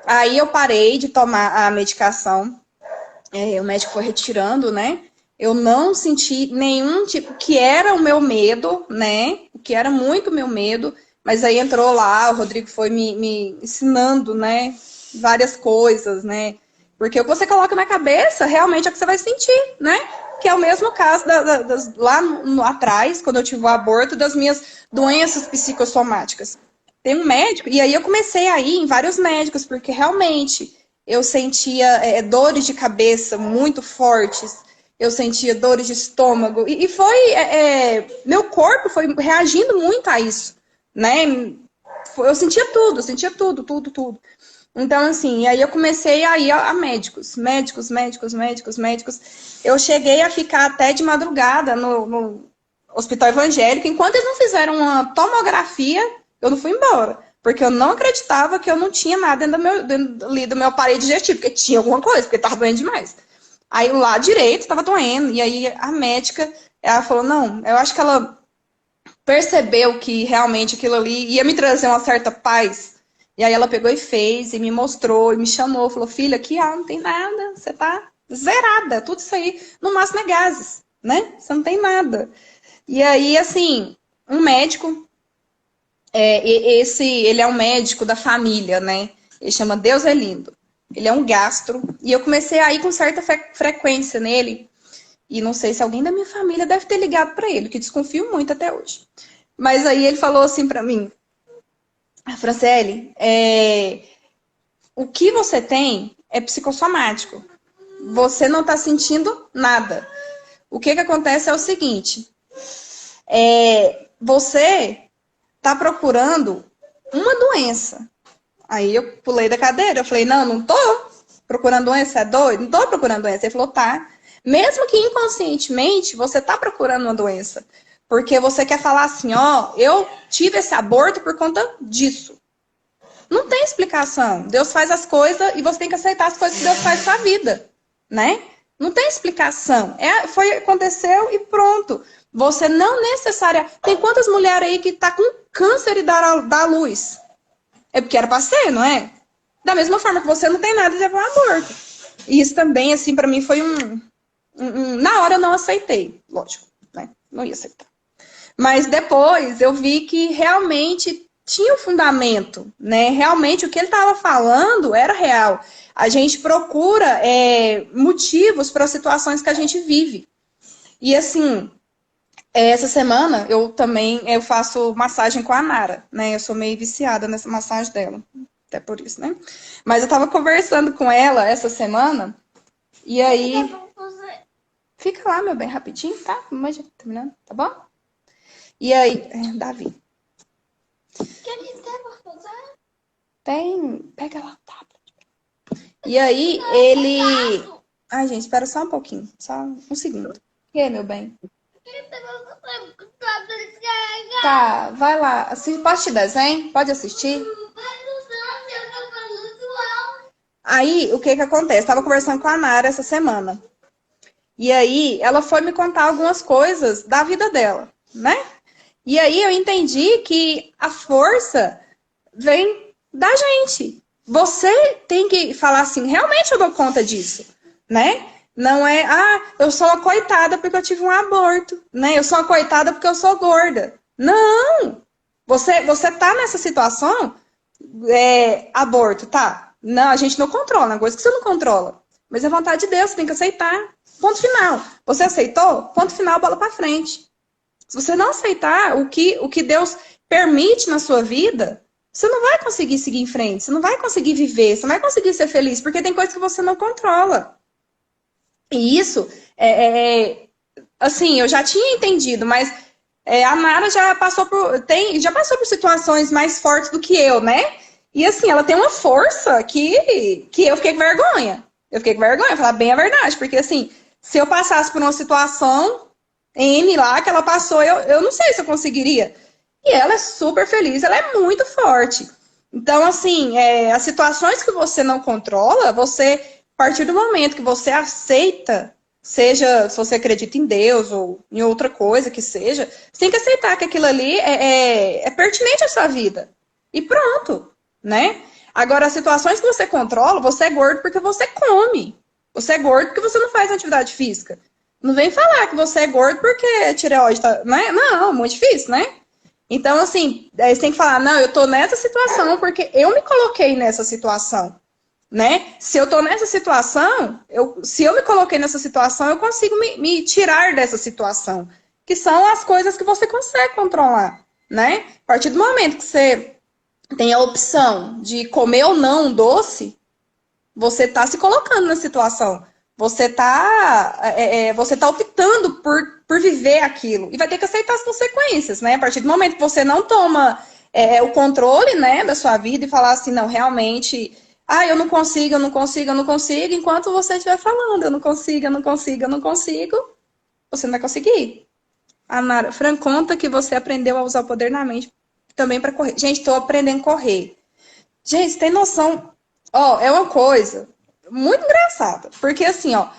Aí eu parei de tomar a medicação. O médico foi retirando, né? Eu não senti nenhum tipo, que era o meu medo, né? Que era muito meu medo. Mas aí entrou lá, o Rodrigo foi me ensinando, né? Várias coisas, né? Porque o que você coloca na cabeça realmente é o que você vai sentir, né? Que é o mesmo caso lá atrás, quando eu tive o aborto, das minhas doenças psicossomáticas. Tem um médico, e aí eu comecei a ir em vários médicos, porque realmente eu sentia dores de cabeça muito fortes, eu sentia dores de estômago, e foi, meu corpo foi reagindo muito a isso, né? Eu sentia tudo, tudo. Então, assim, aí eu comecei a ir a médicos. Eu cheguei a ficar até de madrugada no hospital evangélico. Enquanto eles não fizeram uma tomografia, eu não fui embora. Porque eu não acreditava que eu não tinha nada dentro do meu aparelho digestivo. Porque tinha alguma coisa, porque estava doendo demais. Aí o lado direito estava doendo. E aí a médica, ela falou, não, eu acho que ela percebeu que realmente aquilo ali ia me trazer uma certa paz. E aí ela pegou e fez, e me mostrou, e me chamou, falou, filha, aqui não tem nada, você tá zerada, tudo isso aí, no máximo é gases, né? Você não tem nada. E aí, assim, um médico, ele é um médico da família, né? Ele chama Deus é Lindo. Ele é um gastro, e eu comecei a ir com certa frequência nele, e não sei se alguém da minha família deve ter ligado para ele, que desconfio muito até hoje. Mas aí ele falou assim para mim, Franciele, o que você tem é psicossomático. Você não está sentindo nada. O que acontece é o seguinte, você está procurando uma doença. Aí eu pulei da cadeira, eu falei, não tô procurando doença, é doido? Não tô procurando doença. Ele falou, tá. Mesmo que inconscientemente você está procurando uma doença. Porque você quer falar assim, ó, eu tive esse aborto por conta disso. Não tem explicação. Deus faz as coisas e você tem que aceitar as coisas que Deus faz na sua vida, né? Não tem explicação. Aconteceu e pronto. Você não necessariamente... Tem quantas mulheres aí que tá com câncer e dá à luz? É porque era pra ser, não é? Da mesma forma que você não tem nada de levar um aborto. E isso também, assim, pra mim foi na hora eu não aceitei, lógico, né? Não ia aceitar. Mas depois eu vi que realmente tinha um fundamento, né? Realmente o que ele estava falando era real. A gente procura motivos para as situações que a gente vive. E assim, essa semana eu faço massagem com a Nara, né? Eu sou meio viciada nessa massagem dela, até por isso, né? Mas eu estava conversando com ela essa semana e aí... Fica lá, meu bem, rapidinho, tá? Mas já terminando, tá bom? E aí, Davi. Tem. Pega lá o tablet. E aí, ele. Ai, gente, espera só um pouquinho. Só um segundo. E aí, meu bem? Tá, vai lá. Pode assistir desenho? Pode assistir? Aí, o que acontece? Estava conversando com a Nara essa semana. E aí, ela foi me contar algumas coisas da vida dela, né? E aí eu entendi que a força vem da gente. Você tem que falar assim, realmente eu dou conta disso, né? Não é, eu sou uma coitada porque eu tive um aborto, né? Eu sou uma coitada porque eu sou gorda. Não! Você tá nessa situação, aborto, tá? Não, a gente não controla, é coisa que você não controla. Mas é vontade de Deus, você tem que aceitar. Ponto final. Você aceitou? Ponto final, bola pra frente. Se você não aceitar o que Deus permite na sua vida, você não vai conseguir seguir em frente, você não vai conseguir viver, você não vai conseguir ser feliz, porque tem coisas que você não controla. E isso, assim, eu já tinha entendido, mas a Nara já passou por situações mais fortes do que eu, né? E assim, ela tem uma força que eu fiquei com vergonha. Eu fiquei com vergonha, falar bem a verdade, porque assim, se eu passasse por uma situação N lá que ela passou, eu não sei se eu conseguiria. E ela é super feliz, ela é muito forte. Então, assim, as situações que você não controla, você, a partir do momento que você aceita, seja se você acredita em Deus ou em outra coisa que seja, você tem que aceitar que aquilo ali é pertinente à sua vida. E pronto, né? Agora, as situações que você controla, você é gordo porque você come. Você é gordo porque você não faz atividade física. Não vem falar que você é gordo porque a tireoide tá... Né? Não, muito difícil, né? Então, assim, aí você tem que falar, não, eu tô nessa situação porque eu me coloquei nessa situação, né? Se eu tô nessa situação, se eu me coloquei nessa situação, eu consigo me tirar dessa situação, que são as coisas que você consegue controlar, né? A partir do momento que você tem a opção de comer ou não um doce, você tá se colocando na situação. Você tá optando por viver aquilo. E vai ter que aceitar as consequências, né? A partir do momento que você não toma o controle, né, da sua vida e falar assim, não, realmente, eu não consigo, eu não consigo, eu não consigo, enquanto você estiver falando, eu não consigo, eu não consigo, eu não consigo, você não vai conseguir. A Nara, Fran, conta que você aprendeu a usar o poder na mente também para correr. Gente, tô aprendendo a correr. Gente, você tem noção? Ó, é uma coisa muito engraçada. Porque assim, ó,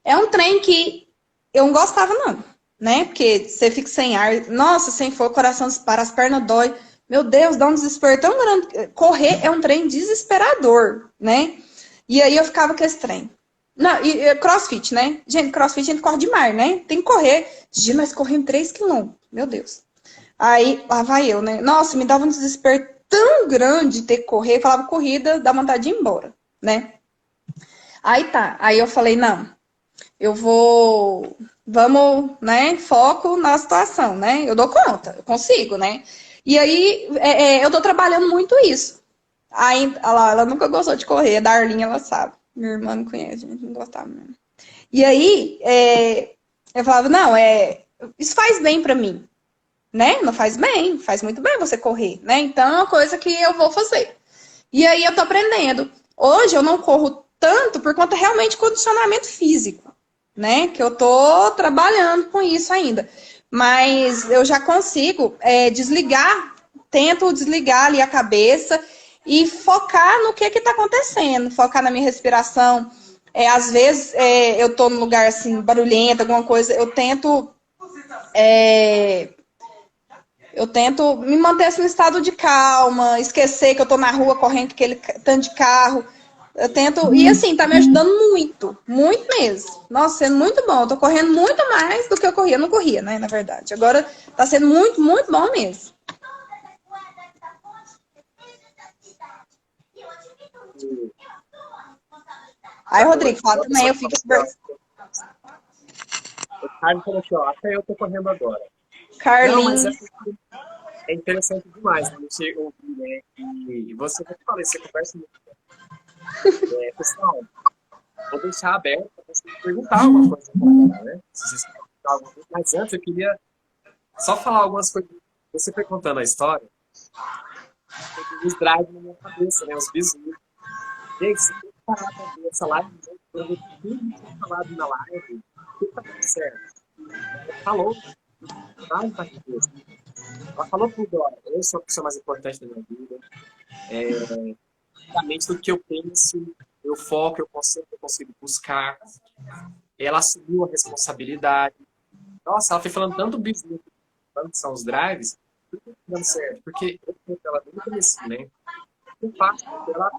é um trem que eu não gostava, não. Né? Porque você fica sem ar. Nossa, sem fogo, o coração dispara, as pernas dói. Meu Deus, dá um desespero tão grande. Correr é um trem desesperador, né? E aí eu ficava com esse trem. Não, e crossfit, né? Gente, crossfit a gente corre demais, né? Tem que correr. Gente, nós corremos 3 quilômetros. Meu Deus. Aí, lá vai eu, né? Nossa, me dava um desespero tão grande ter que correr. Eu falava, corrida, dá vontade de ir embora, né? Aí tá. Aí eu falei, não, eu vou... Vamos, né? Foco na situação, né? Eu dou conta, eu consigo, né? E aí, eu tô trabalhando muito isso. Aí, ela nunca gostou de correr. A Darlinha, ela sabe. Minha irmã não conhece, a gente não gostava mesmo. E aí, eu falava, não, isso faz bem pra mim, né? Não faz bem, faz muito bem você correr, né? Então é uma coisa que eu vou fazer. E aí eu tô aprendendo. Hoje eu não corro tanto por conta realmente de condicionamento físico, né? Que eu tô trabalhando com isso ainda. Mas eu já consigo desligar, tento desligar ali a cabeça e focar no que tá acontecendo, focar na minha respiração. Às vezes eu tô num lugar assim, barulhento, alguma coisa, eu tento me manter assim, no estado de calma, esquecer que eu tô na rua correndo com aquele tanto de carro. Eu tento. E assim, tá me ajudando muito. Muito mesmo. Nossa, sendo muito bom. Eu tô correndo muito mais do que eu corria. Eu não corria, né? Na verdade. Agora tá sendo muito, muito bom mesmo. Aí, Rodrigo, fala também, eu fico super. O Carlos falou aqui, ó, até eu tô correndo agora. Carlinhos. Não, mas é interessante demais, né? Você ouvir, né? E você, como eu falei, você conversa muito. Pessoal, vou deixar aberto para você perguntar alguma coisa, né? Se vocês perguntar alguma coisa. Mas antes eu queria só falar algumas coisas. Você foi contando a história, os drives na minha cabeça, né? Os bisus. Gente, você tem que parar pra ver essa live, eu vi tudo que tinha falado na live, tudo tá dando certo. Ela falou, vai pra cabeça. Ela falou tudo, olha, eu sou a pessoa mais importante da minha vida. Exatamente do que eu penso, eu foco, eu consigo buscar. Ela assumiu a responsabilidade. Nossa, ela foi falando tanto business, tanto que são os drives, tudo tá dando certo. Porque eu conto ela desde o começo, né? O fato dela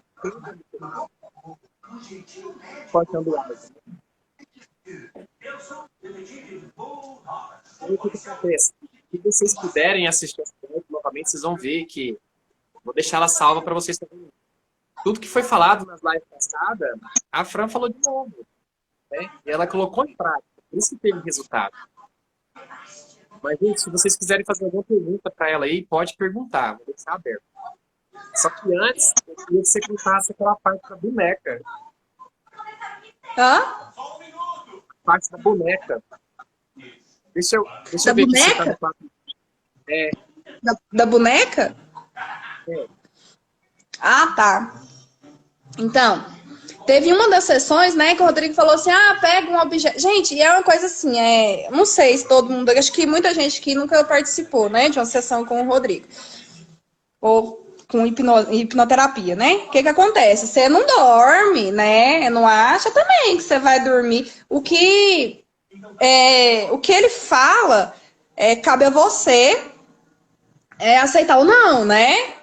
cortando áudio. E o que acontece? Se vocês puderem assistir essa live novamente, vocês vão ver que vou deixar ela salva para vocês também. Tudo que foi falado nas lives passadas, a Fran falou de novo, né? E ela colocou em prática. Por isso que teve resultado. Mas, gente, se vocês quiserem fazer alguma pergunta para ela aí, pode perguntar. Vou deixar aberto. Só que antes, eu queria que você contasse aquela parte da boneca. Hã? A parte da boneca. Deixa eu Da ver boneca? aqui se tá no quadro. Da boneca? É. Ah, tá. Então, teve uma das sessões, né, que o Rodrigo falou assim, pega um objeto. Gente, e é uma coisa assim, não sei se todo mundo, acho que muita gente que nunca participou, né, de uma sessão com o Rodrigo. Ou com hipnoterapia, né? O que acontece? Você não dorme, né? Não acha também que você vai dormir. O que ele fala, cabe a você aceitar ou não, né?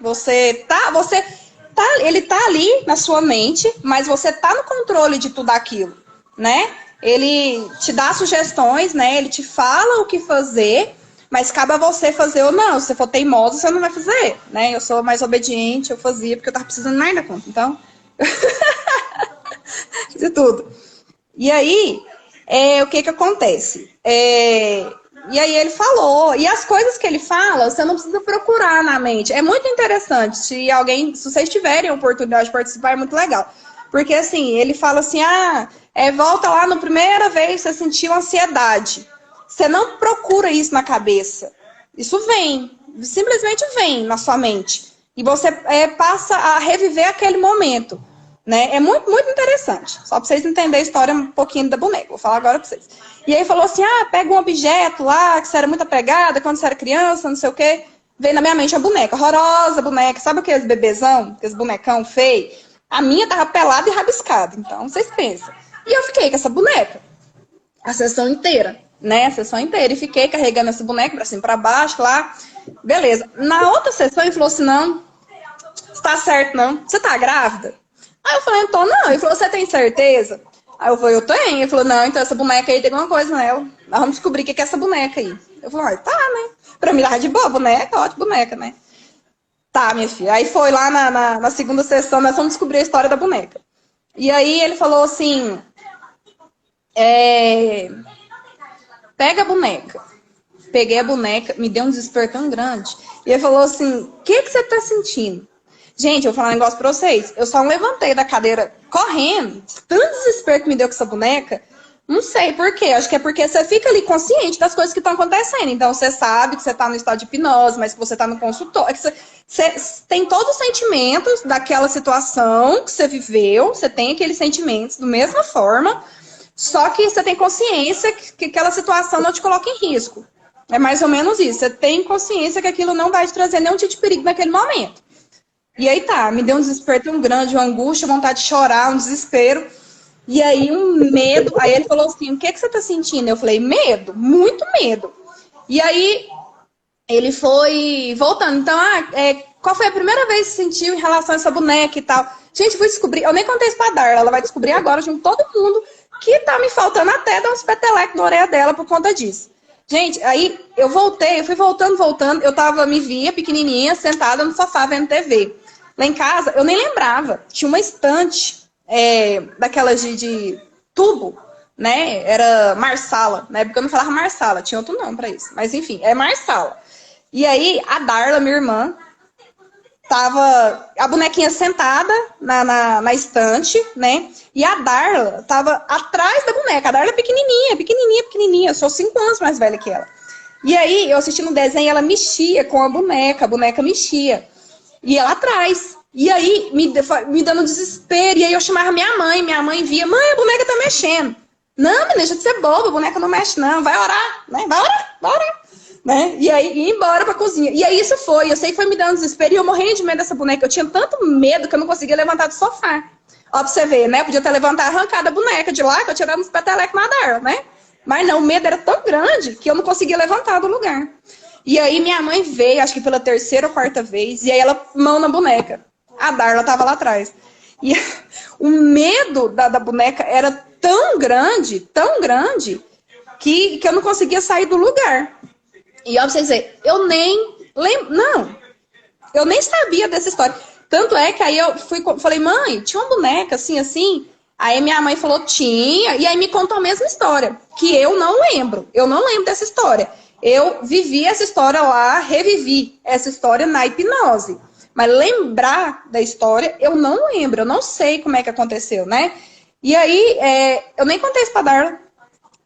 Ele tá ali na sua mente, mas você tá no controle de tudo aquilo, né? Ele te dá sugestões, né? Ele te fala o que fazer, Mas cabe a você fazer ou não. Se você for teimoso, você não vai fazer, né? Eu sou mais obediente, eu fazia porque eu tava precisando mais da conta. Então, de tudo. E aí, o que que acontece? E aí ele falou, e as coisas que ele fala, você não precisa procurar na mente. É muito interessante, se vocês tiverem a oportunidade de participar, é muito legal. Porque assim, ele fala assim, volta lá na primeira vez que você sentiu ansiedade. Você não procura isso na cabeça. Isso vem, simplesmente vem na sua mente. E você passa a reviver aquele momento. Né? É muito, muito interessante. Só para vocês entenderem a história um pouquinho da boneca. Vou falar agora para vocês. E aí falou assim, pega um objeto lá, que você era muito apegada quando você era criança, não sei o quê. Veio na minha mente a boneca, horrorosa boneca. Sabe aqueles bebezão, aqueles bonecão feio? A minha tava pelada e rabiscada. Então, vocês pensam. E eu fiquei com essa boneca. A sessão inteira, né? A sessão inteira. E fiquei carregando essa boneca pra cima, pra baixo, lá. Beleza. Na outra sessão, ele falou assim, não, tá certo, não. Você tá grávida? Aí eu falei, então não. Ele falou, você tem certeza? Aí eu falei, eu tenho. Ele falou, não, então essa boneca aí tem alguma coisa nela. Nós vamos descobrir o que é essa boneca aí. Eu falei, tá, né? Pra mim tava de boa, boneca, ótima boneca, né? Tá, minha filha. Aí foi lá na segunda sessão, nós vamos descobrir a história da boneca. E aí ele falou assim, pega a boneca. Peguei a boneca, me deu um desespero tão grande. E ele falou assim, o que você tá sentindo? Gente, eu vou falar um negócio pra vocês. Eu só levantei da cadeira correndo. Tanto desespero que me deu com essa boneca. Não sei por quê. Acho que é porque você fica ali consciente das coisas que estão acontecendo. Então, você sabe que você tá no estado de hipnose, mas que você tá no consultório. Você tem todos os sentimentos daquela situação que você viveu. Você tem aqueles sentimentos da mesma forma. Só que você tem consciência que aquela situação não te coloca em risco. É mais ou menos isso. Você tem consciência que aquilo não vai te trazer nenhum tipo de perigo naquele momento. E aí tá, me deu um desespero tão grande, uma angústia, vontade de chorar, um desespero. E aí um medo. Aí ele falou assim, o que você tá sentindo? Eu falei, medo, muito medo. E aí ele foi voltando. Então, qual foi a primeira vez que você sentiu em relação a essa boneca e tal? Gente, eu vou descobrir. Eu nem contei isso pra Darla, ela vai descobrir agora, junto com todo mundo, que tá me faltando até dar uns petelecos na orelha dela por conta disso. Gente, aí eu fui voltando. Eu me via pequenininha, sentada no sofá vendo TV. Lá em casa, eu nem lembrava. Tinha uma estante daquelas de tubo, né? Era Marsala. Na época eu não falava Marsala, tinha outro nome pra isso. Mas enfim, é Marsala. E aí, a Darla, minha irmã, tava a bonequinha sentada na estante, né? E a Darla tava atrás da boneca. A Darla é pequenininha. Eu sou 5 anos mais velha que ela. E aí, eu assistindo um desenho, ela mexia com a boneca mexia. E ela atrás. E aí, me dando desespero. E aí, eu chamava minha mãe via, mãe, a boneca tá mexendo. Não, menina, deixa de ser boba, a boneca não mexe não, vai orar, né? Vai orar. Né? E aí, ia embora pra cozinha. E aí, eu sei que foi me dando desespero. E eu morrendo de medo dessa boneca. Eu tinha tanto medo que eu não conseguia levantar do sofá. Ó, pra você ver, né? Podia ter levantado, arrancado a boneca de lá, que eu tirava uns petelecos na Darla, né? Mas não, o medo era tão grande que eu não conseguia levantar do lugar. E aí minha mãe veio, acho que pela 3ª ou 4ª vez, e aí ela mão na boneca. A Darla tava lá atrás. E o medo da boneca era tão grande, que eu não conseguia sair do lugar. E ó, pra vocês verem, eu nem sabia dessa história. Tanto é que aí eu falei, mãe, tinha uma boneca assim. Aí minha mãe falou, tinha, e aí me contou a mesma história, que eu não lembro dessa história. Eu vivi essa história lá, revivi essa história na hipnose. Mas lembrar da história, eu não lembro, eu não sei como é que aconteceu, né? E aí, eu nem contei isso pra Darla.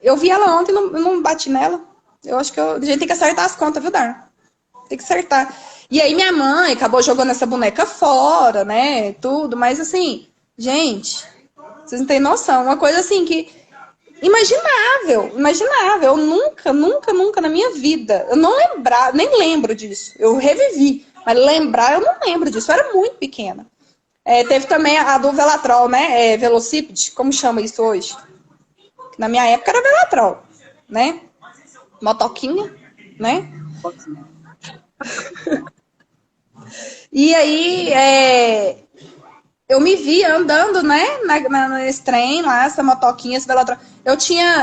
Eu vi ela ontem e não bati nela. Eu acho que a gente tem que acertar as contas, viu, Darla? Tem que acertar. E aí minha mãe acabou jogando essa boneca fora, né, tudo. Mas assim, gente, vocês não têm noção. Uma coisa assim que... Imaginável. Eu nunca na minha vida, eu não lembrava, nem lembro disso. Eu revivi, mas lembrar eu não lembro disso, eu era muito pequena. Teve também a do Velatrol, né, Velocipede, como chama isso hoje? Na minha época era Velatrol, né, motoquinha, né. E aí, eu me via andando, né, nesse trem lá, essa motoquinha, esse velódromo.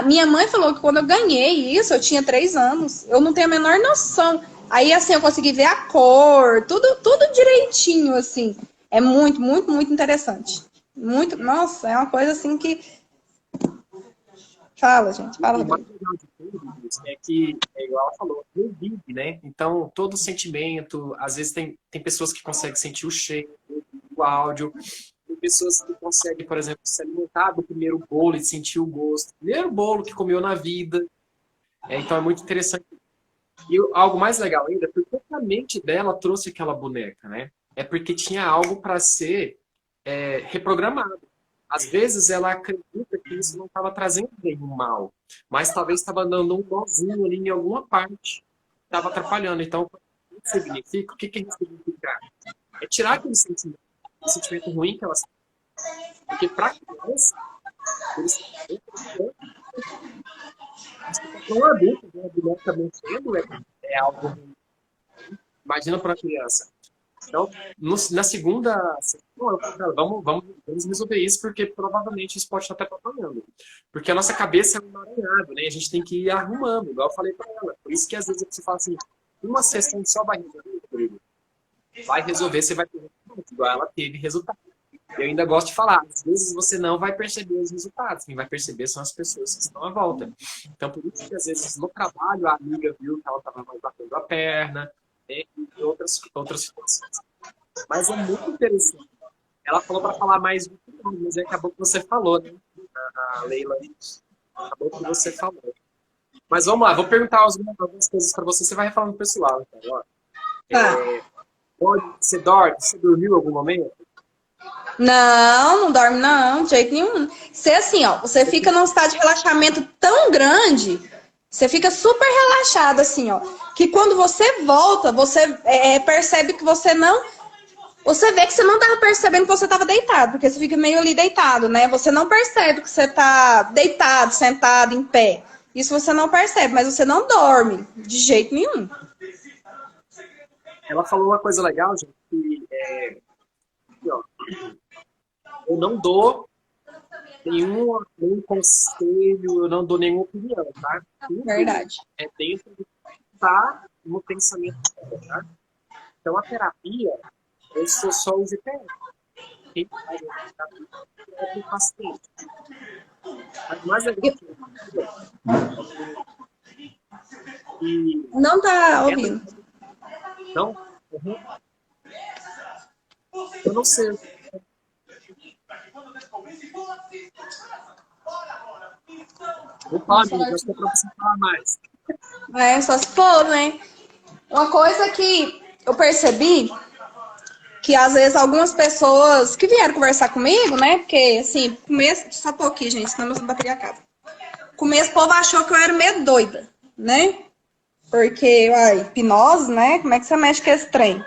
Minha mãe falou que quando eu ganhei isso, eu tinha 3 anos. Eu não tenho a menor noção. Aí, assim, eu consegui ver a cor, tudo direitinho, assim. É muito, muito, muito interessante. Muito, nossa, é uma coisa assim que... Fala, gente, fala. O mais legal de tudo é que, igual ela falou, revive, né? Então, todo sentimento, às vezes tem pessoas que conseguem sentir o cheiro, o áudio, tem pessoas que conseguem, por exemplo, se alimentar do primeiro bolo e sentir o gosto, primeiro bolo que comeu na vida. Então, é muito interessante. E algo mais legal ainda, porque a mente dela trouxe aquela boneca, né? É porque tinha algo para ser reprogramado. Às vezes ela acredita que isso não estava trazendo nenhum mal, mas talvez estava dando um nozinho ali em alguma parte, estava atrapalhando. Então, o que significa? O que isso significa? É tirar aquele sentimento ruim que ela sente. Porque para a criança, um adulto, né, a boneca mexendo é algo ruim. Imagina para a criança. Então, na segunda sessão, eu falei, vamos resolver isso, porque provavelmente isso pode estar até atrapalhando. Porque a nossa cabeça é um emaranhado, né? A gente tem que ir arrumando, igual eu falei para ela. Por isso que às vezes você fala assim, uma sessão só vai resolver, querido. Vai resolver, você vai ter resultado, igual ela teve resultado. Eu ainda gosto de falar, às vezes você não vai perceber os resultados, quem vai perceber são as pessoas que estão à volta. Então, por isso que às vezes no trabalho a amiga viu que ela estava mais batendo a perna, e outras situações. Mas é muito interessante. Ela falou para falar mais do que não, mas acabou que você falou, né? A Leila acabou que você falou. Mas vamos lá, vou perguntar algumas coisas para você. Você vai falando pessoal, então. Você dorme? Você dormiu em algum momento? Não dorme não, de jeito nenhum. Você assim, ó, você fica num estado de relaxamento tão grande, você fica super relaxado assim, ó, que quando você volta, você percebe que você não... Você vê que você não estava percebendo que você estava deitado, porque você fica meio ali deitado, né? Você não percebe que você está deitado, sentado, em pé. Isso você não percebe, mas você não dorme, de jeito nenhum. Ela falou uma coisa legal, gente, que aqui, ó, eu não dou nenhum conselho, eu não dou nenhuma opinião, tá? Tudo Verdade. é dentro do que está no pensamento dela, tá? Então, a terapia, eu sou só o GPS. Quem faz a terapia é o paciente. Mas mais legal que Não tá ouvindo. não? Uhum. Eu não sei. Vou falar, amigo, acho que é pra você falar mais. Só se for, né? Uma coisa que eu percebi, que às vezes algumas pessoas que vieram conversar comigo, né? Porque, assim, começo... Só tô aqui, gente, senão minha bateria acaba. Começo, o povo achou que eu era meio doida, né? Porque, hipnose, né? Como é que você mexe com esse trem?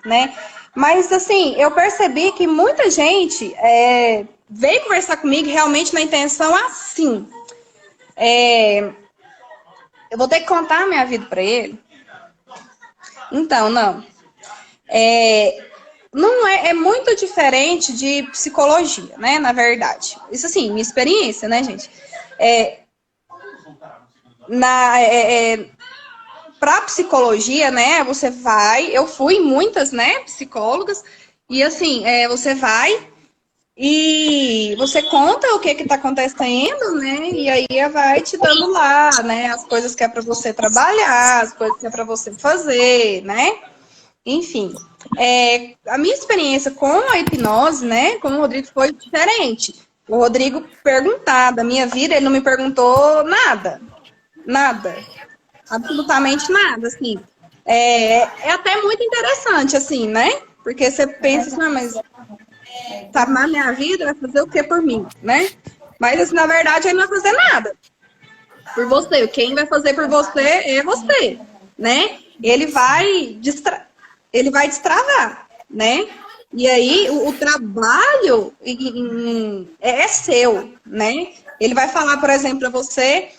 Né? Mas, assim, eu percebi que muita gente veio conversar comigo realmente na intenção assim. Eu vou ter que contar a minha vida para ele. Então, não. Não é muito diferente de psicologia, né? Na verdade. Isso, assim, minha experiência, né, gente? Para psicologia, né, você vai... Eu fui em muitas, né, psicólogas, e assim, você vai e você conta o que está acontecendo, né, e aí vai te dando lá, né, as coisas que é para você trabalhar, as coisas que é para você fazer, né, enfim. A minha experiência com a hipnose, né, com o Rodrigo foi diferente. O Rodrigo perguntava da minha vida, ele não me perguntou nada. Nada. Absolutamente nada, assim. É até muito interessante, assim, né? Porque você pensa assim, mas sabe, na minha vida vai fazer o que por mim, né? Mas, assim, na verdade, ele não vai fazer nada por você. Quem vai fazer por você é você, né? Ele vai destravar, né? E aí, o trabalho é seu, né? Ele vai falar, por exemplo, para você...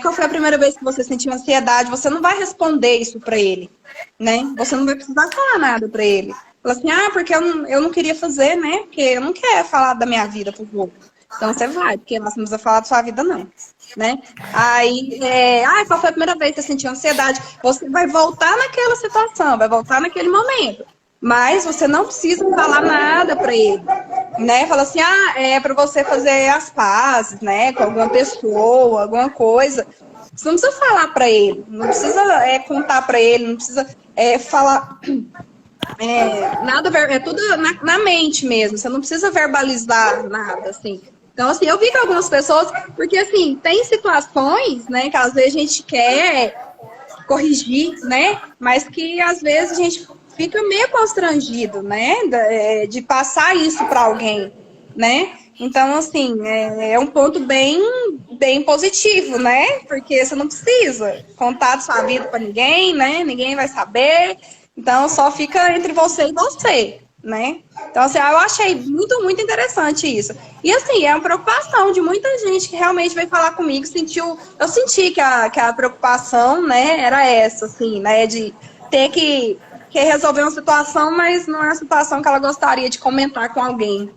qual foi a primeira vez que você sentiu ansiedade? Você não vai responder isso para ele, né? Você não vai precisar falar nada para ele. Fala assim, porque eu não queria fazer, né? Porque eu não quero falar da minha vida pro outro. Então você vai, porque nós não vamos falar da sua vida, não. Né? Aí, qual foi a primeira vez que você sentiu ansiedade? Você vai voltar naquela situação, vai voltar naquele momento. Mas você não precisa falar nada para ele, né? Fala assim, é para você fazer as pazes, né? Com alguma pessoa, alguma coisa. Você não precisa falar para ele, não precisa contar para ele, não precisa falar nada, é tudo na mente mesmo. Você não precisa verbalizar nada, assim. Então, assim, eu vi com algumas pessoas, porque, assim, tem situações, né, que às vezes a gente quer corrigir, né, mas que às vezes a gente fica meio constrangido, né, de passar isso para alguém, né. Então, assim, é um ponto bem, bem positivo, né, porque você não precisa contar de sua vida para ninguém, né, ninguém vai saber, então só fica entre você e você. Né? Então, assim, eu achei muito, muito interessante isso. E, assim, é uma preocupação de muita gente que realmente veio falar comigo, eu senti que a preocupação, né, era essa, assim, né, de ter que resolver uma situação, mas não é uma situação que ela gostaria de comentar com alguém.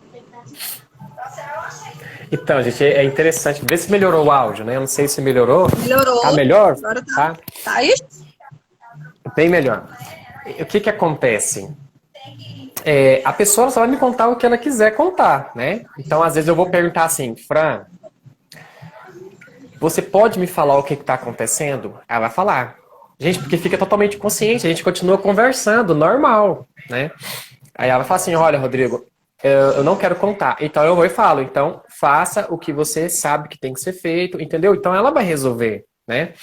Então, gente, é interessante. Vê se melhorou o áudio, né? Eu não sei se melhorou. Melhorou. Tá melhor? Agora tá aí? Bem melhor. O que acontece? A pessoa só vai me contar o que ela quiser contar, né? Então, às vezes eu vou perguntar assim, Fran, você pode me falar o que está acontecendo? Ela vai falar. Gente, porque fica totalmente consciente, a gente continua conversando, normal, né? Aí ela fala assim, olha, Rodrigo, eu não quero contar. Então eu vou e falo, então faça o que você sabe que tem que ser feito, entendeu? Então ela vai resolver, né?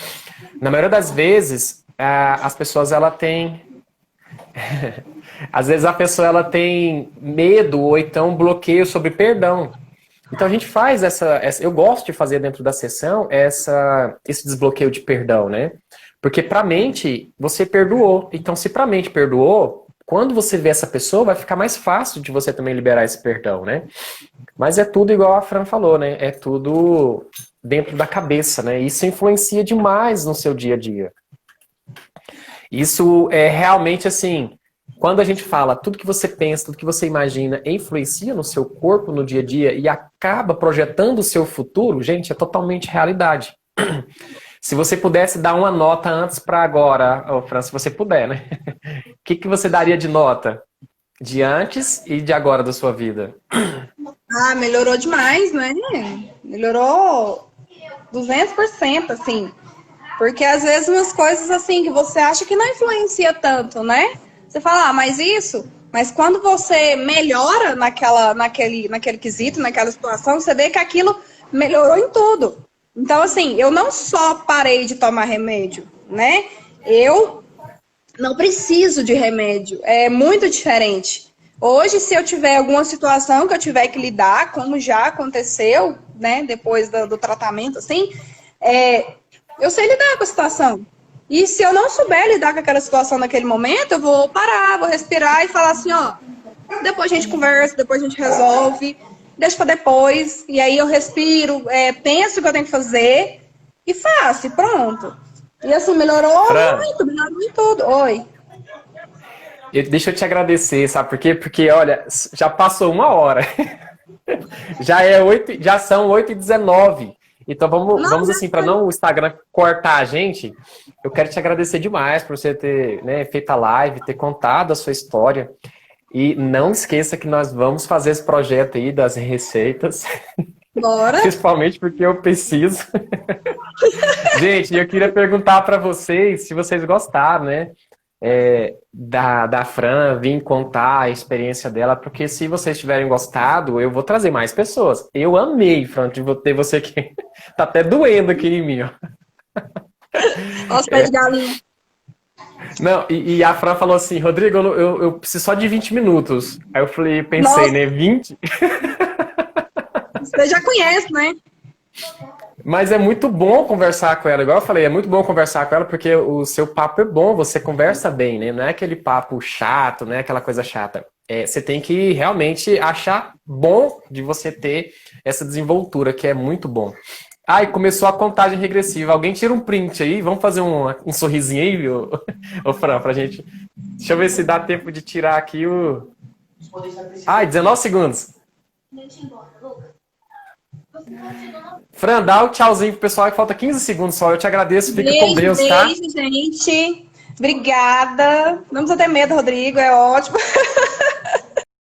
Na maioria das vezes, as pessoas, ela tem... Às vezes a pessoa ela tem medo ou então bloqueio sobre perdão. Então a gente faz eu gosto de fazer dentro da sessão esse desbloqueio de perdão, né? Porque pra mente você perdoou. Então se pra mente perdoou, quando você vê essa pessoa vai ficar mais fácil de você também liberar esse perdão, né? Mas é tudo igual a Fran falou, né? É tudo dentro da cabeça, né? Isso influencia demais no seu dia a dia. Isso é realmente assim, quando a gente fala tudo que você pensa, tudo que você imagina, influencia no seu corpo no dia a dia e acaba projetando o seu futuro, gente, é totalmente realidade. Se você pudesse dar uma nota antes para agora, Fran, se você puder, né? O que você daria de nota? De antes e de agora da sua vida? Melhorou demais, né? Melhorou 200%, assim. Porque às vezes umas coisas assim que você acha que não influencia tanto, né? Você fala, mas quando você melhora naquele quesito, naquela situação, você vê que aquilo melhorou em tudo. Então, assim, eu não só parei de tomar remédio, né? Eu não preciso de remédio. É muito diferente. Hoje, se eu tiver alguma situação que eu tiver que lidar, como já aconteceu, né? Depois do tratamento, assim, eu sei lidar com a situação. E se eu não souber lidar com aquela situação naquele momento, eu vou parar, vou respirar e falar assim, depois a gente conversa, depois a gente resolve, deixa pra depois, e aí eu respiro, penso o que eu tenho que fazer e faço, e pronto. E assim, melhorou em tudo. Oi. Deixa eu te agradecer, sabe por quê? Porque, olha, já passou 1 hora. Já são 8h19. Então vamos assim, para não o Instagram cortar a gente, eu quero te agradecer demais por você ter, né, feito a live, ter contado a sua história. E não esqueça que nós vamos fazer esse projeto aí das receitas. Bora! Principalmente porque eu preciso. Gente, eu queria perguntar para vocês se vocês gostaram, né? Da Fran vir contar a experiência dela, porque se vocês tiverem gostado, eu vou trazer mais pessoas. Eu amei, Fran, de ter você aqui. Tá até doendo aqui em mim, ó. Olha os pés de galinha. Não, e a Fran falou assim, Rodrigo, eu preciso só de 20 minutos. Aí eu pensei, nossa, né, 20? Você já conhece, né? Mas é muito bom conversar com ela, igual eu falei, é muito bom conversar com ela porque o seu papo é bom, você conversa bem, né? Não é aquele papo chato, não é aquela coisa chata. Você tem que realmente achar bom de você ter essa desenvoltura, que é muito bom. Ai, começou a contagem regressiva. Alguém tira um print aí? Vamos fazer um sorrisinho aí, ô Fran, pra gente. Deixa eu ver se dá tempo de tirar aqui o. Ai, 19 segundos. Fran, dá o tchauzinho pro pessoal que falta 15 segundos só. Eu te agradeço. Fica com Deus, tá? Beijo, gente. Obrigada. Não precisa ter medo, Rodrigo. É ótimo.